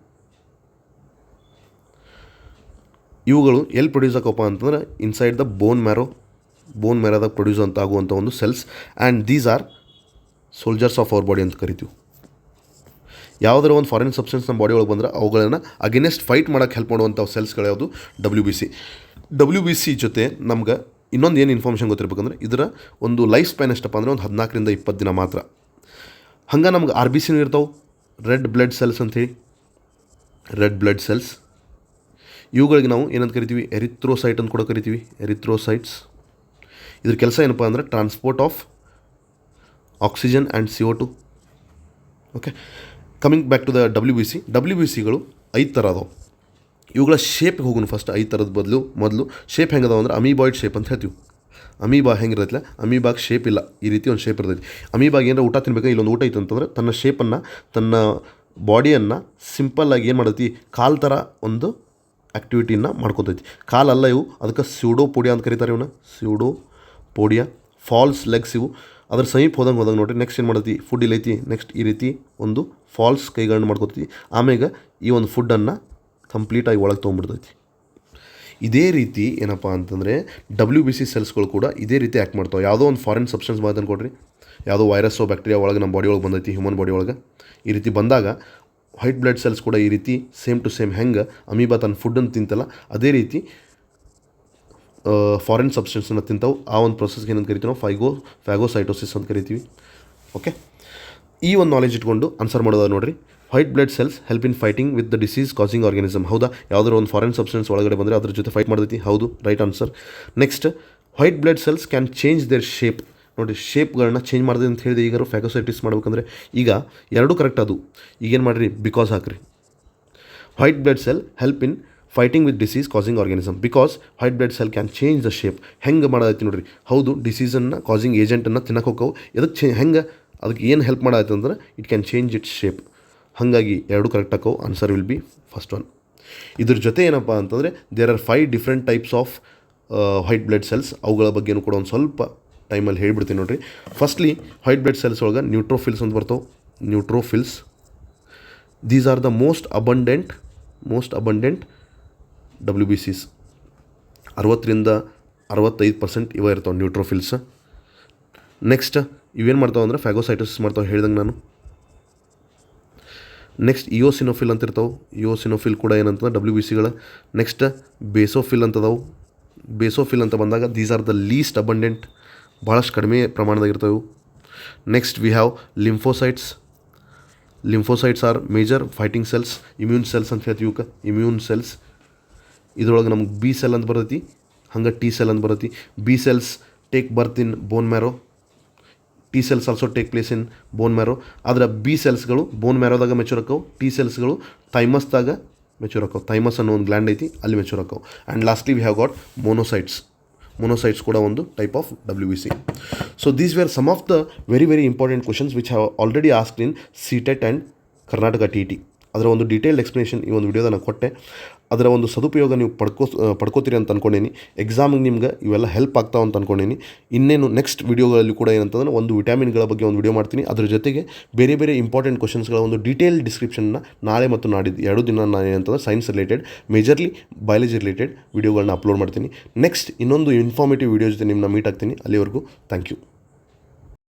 ಇವುಗಳು ಎಲ್ಲಿ ಪ್ರೊಡ್ಯೂಸ್ ಆಗಪ್ಪ ಅಂತಂದ್ರೆ ಇನ್ಸೈಡ್ ದ ಬೋನ್ ಮ್ಯಾರೋದಾಗ ಪ್ರೊಡ್ಯೂಸ್ ಅಂತ ಆಗುವಂಥ ಒಂದು cells. And these are soldiers of our body ಅಂತ ಕರಿತೀವಿ. ಯಾವುದರ ಒಂದು ಫಾರಿನ್ ಸಬ್ಸ್ಟೆನ್ಸ್ ನಮ್ಮ ಬಾಡಿ ಒಳಗೆ ಬಂದರೆ ಅವುಗಳನ್ನು ಅಗೇನೆಸ್ಟ್ ಫೈಟ್ ಮಾಡೋಕ್ಕೆ ಹೆಲ್ಪ್ ಮಾಡುವಂಥ ಸೆಲ್ಸ್ಗಳು ಯಾವುದು WBC ಜೊತೆ ನಮ್ಗೆ ಇನ್ನೊಂದು ಏನು ಇನ್ಫಾರ್ಮೇಷನ್ ಗೊತ್ತಿರಬೇಕಂದ್ರೆ ಇದರ ಒಂದು ಲೈಫ್ ಸ್ಪ್ಯಾನ್ ಎಷ್ಟಪ್ಪ ಅಂದರೆ ಒಂದು 14ರಿಂದ 20 ದಿನ ಮಾತ್ರ. ಹಂಗೆ ನಮ್ಗೆ RBCನೂ ಇರ್ತಾವೆ, ರೆಡ್ ಬ್ಲಡ್ ಸೆಲ್ಸ್ ಅಂಥೇಳಿ. ರೆಡ್ ಬ್ಲಡ್ ಸೆಲ್ಸ್ ಇವುಗಳಿಗೆ ನಾವು ಏನಂತ ಕರಿತೀವಿ, ಎರಿಥ್ರೋಸೈಟ್ ಅಂತ ಕೂಡ ಕರಿತೀವಿ, ಎರಿಥ್ರೋಸೈಟ್ಸ್. ಇದ್ರ ಕೆಲಸ ಏನಪ್ಪ ಅಂದರೆ transport of oxygen and CO2. Okay, coming back to the WBCಗಳು 5 ಥರ ಅದಾವೆ. ಇವುಗಳ ಶೇಪ್ಗೆ ಹೋಗೋಣ ಫಸ್ಟ್. 5 ಥರದ ಮೊದಲು ಶೇಪ್ ಹೆಂಗೆ ಅದಾವೆ ಅಂದ್ರೆ ಅಮೀಬಾಯ್ಡ್ ಶೇಪ್ ಅಂತ ಹೇಳ್ತೀವಿ. ಅಮೀಬಾ ಹೆಂಗಿರತ್ತಲ್ಲ, ಅಮೀಬಾಗೆ ಶೇಪ್ ಇಲ್ಲ, ಈ ರೀತಿ ಒಂದು ಶೇಪ್ ಇರ್ತೈತಿ. ಅಮೀಬಾಗೆ ಏನಾರ ಊಟ ತಿನ್ಬೇಕು, ಇಲ್ಲೊಂದು ಊಟ ಇತ್ತು ಅಂತಂದ್ರೆ ತನ್ನ ಶೇಪನ್ನು, ತನ್ನ ಬಾಡಿಯನ್ನು ಸಿಂಪಲ್ಲಾಗಿ ಏನು ಮಾಡೈತಿ, ಕಾಲು ಥರ ಒಂದು ಆ್ಯಕ್ಟಿವಿಟಿನ ಮಾಡ್ಕೊತೈತಿ. ಕಾಲಲ್ಲ ಇವು, ಅದಕ್ಕೆ ಸ್ಯೂಡೋಪೋಡಿಯಾ ಅಂತ ಕರೀತಾರೆ ಇವನ್ನ, ಸ್ಯೂಡೋಪೋಡಿಯಾ. ಫಾಲ್ಸ್ ಲೆಗ್ಸ್ ಇವು. ಅದ್ರ ಸಮೀಪ ಹೋದಂಗೆ ನೋಡಿರಿ. ನೆಕ್ಸ್ಟ್ ಏನು ಮಾಡೈತಿ, ಫುಡ್ ಇಲ್ಲೈತಿ. ನೆಕ್ಸ್ಟ್ ಈ ರೀತಿ ಒಂದು ಫಾಲ್ಸ್ ಕೈಗಳನ್ನ ಮಾಡ್ಕೊತೈತಿ. ಆಮೇಲೆ ಈ ಒಂದು ಫುಡ್ಡನ್ನು ಕಂಪ್ಲೀಟಾಗಿ ಒಳಗೆ ತೊಗೊಂಡ್ಬಿಡ್ತೈತಿ. ಇದೇ ರೀತಿ ಏನಪ್ಪ ಅಂತಂದರೆ WBC ಸೆಲ್ಸ್ಗಳು ಕೂಡ ಇದೇ ರೀತಿ ಆ್ಯಕ್ಟ್ ಮಾಡ್ತಾವೆ. ಯಾವುದೋ ಒಂದು ಫಾರಿನ್ ಸಬ್ಸ್ಟೆನ್ಸ್ ಮಾತನ್ನು ಕೊಡ್ರಿ, ಯಾವುದೋ ವೈರಸ್ಸೋ ಬ್ಯಾಕ್ಟೀರಿಯಾ ಒಳಗೆ ನಮ್ಮ ಬಾಡಿ ಒಳಗೆ ಬಂದೈತಿ, ಹ್ಯೂಮನ್ ಬಾಡಿ ಒಳಗೆ. ಈ ರೀತಿ ಬಂದಾಗ ವೈಟ್ ಬ್ಲಡ್ ಸೆಲ್ಸ್ ಕೂಡ ಈ ರೀತಿ ಸೇಮ್ ಟು ಸೇಮ್ ಹೆಂಗೆ ಅಮೀಬಾ ತನ್ನ ಫುಡ್ಡನ್ನು ತಿಂತಲ್ಲ ಅದೇ ರೀತಿ ಫಾರಿನ್ ಸಬ್ಸ್ಟೆನ್ಸನ್ನು ತಿಂತಾವೆ. ಆ ಒಂದು ಪ್ರೊಸೆಸ್ಗೆ ಏನಂತ ಕರಿತೀವಿ ನಾವು, ಫ್ಯಾಗೋಸೈಟೋಸಿಸ್ ಅಂತ ಕರಿತೀವಿ. ಓಕೆ, ಈ ಒಂದು ನಾಲೆಜ್ ಇಟ್ಕೊಂಡು ಆನ್ಸರ್ ಮಾಡೋದು ನೋಡಿರಿ. White blood cells help in fighting with the disease causing organism. ಹೌದಾ, ಯಾವುದಾದ್ರು ಒಂದು ಫಾರಿನ್ ಸಬ್ಸ್ಟೆನ್ಸ್ ಒಳಗಡೆ ಬಂದರೆ ಅದ್ರ ಜೊತೆ ಫೈಟ್ ಮಾಡ್ತೈತಿ. ಹೌದು, right answer. Next, white blood cells can change their shape. ನೋಡಿ, ಶೇಪ್ಗಳನ್ನ ಚೇಂಜ್ ಮಾಡಿದೆ ಅಂತ ಹೇಳಿದೆ. ಈಗ ಫ್ಯಾಗೋಸೈಟಿಸ್ ಮಾಡ್ಬೇಕಂದ್ರೆ ಈಗ ಎರಡೂ ಕರೆಕ್ಟ್ ಅದು. ಈಗೇನು ಮಾಡಿರಿ, ಬಿಕಾಸ್ ಹಾಕ್ರಿ. White blood cell help in fighting with disease causing organism because white blood cell can change the shape. ಹೆಂಗೆ ಮಾಡೋದೈತಿ ನೋಡಿರಿ. ಹೌದು, ಡಿಸೀಸನ್ನು ಕಾಸಿಂಗ್ ಏಜೆಂಟನ್ನು ತಿನ್ನಕ್ಕೆ ಹೋಗವು. ಎದಕ್ಕೆ ಹೆಂಗೆ ಅದಕ್ಕೆ ಏನು ಹೆಲ್ಪ್ ಮಾಡೋದೈತೆ ಅಂದ್ರೆ it can change its shape. ಹಾಗಾಗಿ ಎರಡು ಕರೆಕ್ಟ್ ಹಾಕೋ. Answer will be first one. ಇದ್ರ ಜೊತೆ ಏನಪ್ಪ ಅಂತಂದರೆ there are 5 different types of white blood cells. ಅವುಗಳ ಬಗ್ಗೆನೂ ಕೂಡ ಒಂದು ಸ್ವಲ್ಪ ಟೈಮಲ್ಲಿ ಹೇಳ್ಬಿಡ್ತೀನಿ ನೋಡಿರಿ. ಫಸ್ಟ್ಲಿ ವೈಟ್ ಬ್ಲಡ್ ಸೆಲ್ಸ್ ಒಳಗೆ ನ್ಯೂಟ್ರೋಫಿಲ್ಸ್ ಅಂತ ಬರ್ತಾವೆ. Neutrophils, these are the most abundant WBCs. 60ರಿಂದ 65% ಇವ ಇರ್ತಾವೆ ನ್ಯೂಟ್ರೋಫಿಲ್ಸ್. ನೆಕ್ಸ್ಟ್ ಇವೇನು ಮಾಡ್ತಾವೆ ಅಂದ್ರೆ ಫ್ಯಾಗೋಸೈಟೋಸಿಸ್ ಮಾಡ್ತಾವೆ ಹೇಳ್ದಂಗೆ ನಾನು. ನೆಕ್ಸ್ಟ್ ಇಯೋಸಿನೋಫಿಲ್ ಅಂತ ಇರ್ತಾವೆ. ಇಯೋಸಿನೋಫಿಲ್ ಕೂಡ ಏನಂತಂದ್ರೆ WBCಗಳ. ನೆಕ್ಸ್ಟ್ ಬೇಸೋಫಿಲ್ ಅಂತದಾವು. ಬೇಸೋಫಿಲ್ ಅಂತ ಬಂದಾಗ these are the least abundant, ಭಾಳಷ್ಟು ಕಡಿಮೆ ಪ್ರಮಾಣದಾಗಿರ್ತವೆ. Next we have lymphocytes. Lymphocytes are major fighting cells, immune cells ಅಂತ ಹೇಳ್ತೀವಿ ಇವಕ್ಕೆ, ಇಮ್ಯೂನ್ ಸೆಲ್ಸ್. ಇದ್ರೊಳಗೆ ನಮ್ಗೆ B ಸೆಲ್ ಅಂತ ಬರ್ತೈತಿ, ಹಂಗೆ T ಸೆಲ್ ಅಂತ ಬರ್ತೈತಿ. B cells take birth in bone marrow, T cells also take place in bone marrow. ಆದರೆ B ಸೆಲ್ಸ್ಗಳು ಬೋನ್ ಮ್ಯಾರೋದಾಗ ಮೆಚೂರ್ ಆಕ್ಕವು. T ಸೆಲ್ಸ್ಗಳು ಥೈಮಸ್ದಾಗ ಮೆಚೂರ್ ಆಕ್ಕವು. ಥೈಮಸ್ ಅನ್ನೋ ಒಂದು ಗ್ಲ್ಯಾಂಡ್ ಐತಿ, ಅಲ್ಲಿ ಮೆಚೂರ್ ಆಕ್ಕವು. And lastly we have got monocytes ಕೂಡ ಒಂದು type of WBC. So these were some of the very important questions which have already asked in CTET and Karnataka TET. ಅದರ ಒಂದು ಡೀಟೇಲ್ಡ್ ಎಕ್ಸ್ಪ್ಲನೇಷನ್ ಈ ಒಂದು ವಿಡಿಯೋದ ನಾನು ಕೊಟ್ಟೆ. ಅದರ ಒಂದು ಸದುಪಯೋಗ ನೀವು ಪಡ್ಕೋತೀರಿ ಅಂತ ಅಂದ್ಕೊಂಡೇನಿ. ಎಕ್ಸಾಮಿಗೆ ನಿಮ್ಗೆ ಇವೆಲ್ಲ ಹೆಲ್ಪ್ ಆಗ್ತಾವೆ ಅಂತ ಅಂದ್ಕೊಂಡೇನಿ. ಇನ್ನೇನು ನೆಕ್ಸ್ಟ್ ವಿಡಿಯೋಗಳಲ್ಲಿ ಕೂಡ ಏನಂತಂದ್ರೆ ಒಂದು ವಿಟಮಿನ್ಗಳ ಬಗ್ಗೆ ಒಂದು ವಿಡಿಯೋ ಮಾಡ್ತೀನಿ. ಅದ್ರ ಜೊತೆಗೆ ಬೇರೆ ಇಂಪಾರ್ಟೆಂಟ್ ಕ್ವಶನ್ಸ್ಗಳ ಒಂದು ಡೀಟೇಲ್ ಡಿಸ್ಕ್ರಿಪ್ಷನ್ನ ನಾಳೆ ಮತ್ತು ನಾಡಿದ್ದು 2 ದಿನ ನಾನು ಏನಂತಂದ್ರೆ science related, majorly biology related ವಿಡಿಯೋಗಳನ್ನ ಅಪ್ಲೋಡ್ ಮಾಡ್ತೀನಿ. ನೆಕ್ಸ್ಟ್ ಇನ್ನೊಂದು ಇನ್ಫಾರ್ಮೇಟಿವ್ ವಿಡಿಯೋ ಜೊತೆ ನಿಮ್ಮನ್ನ ಮೀಟ್ ಆಗ್ತೀನಿ. ಅಲ್ಲಿವರೆಗೂ ಥ್ಯಾಂಕ್ ಯು.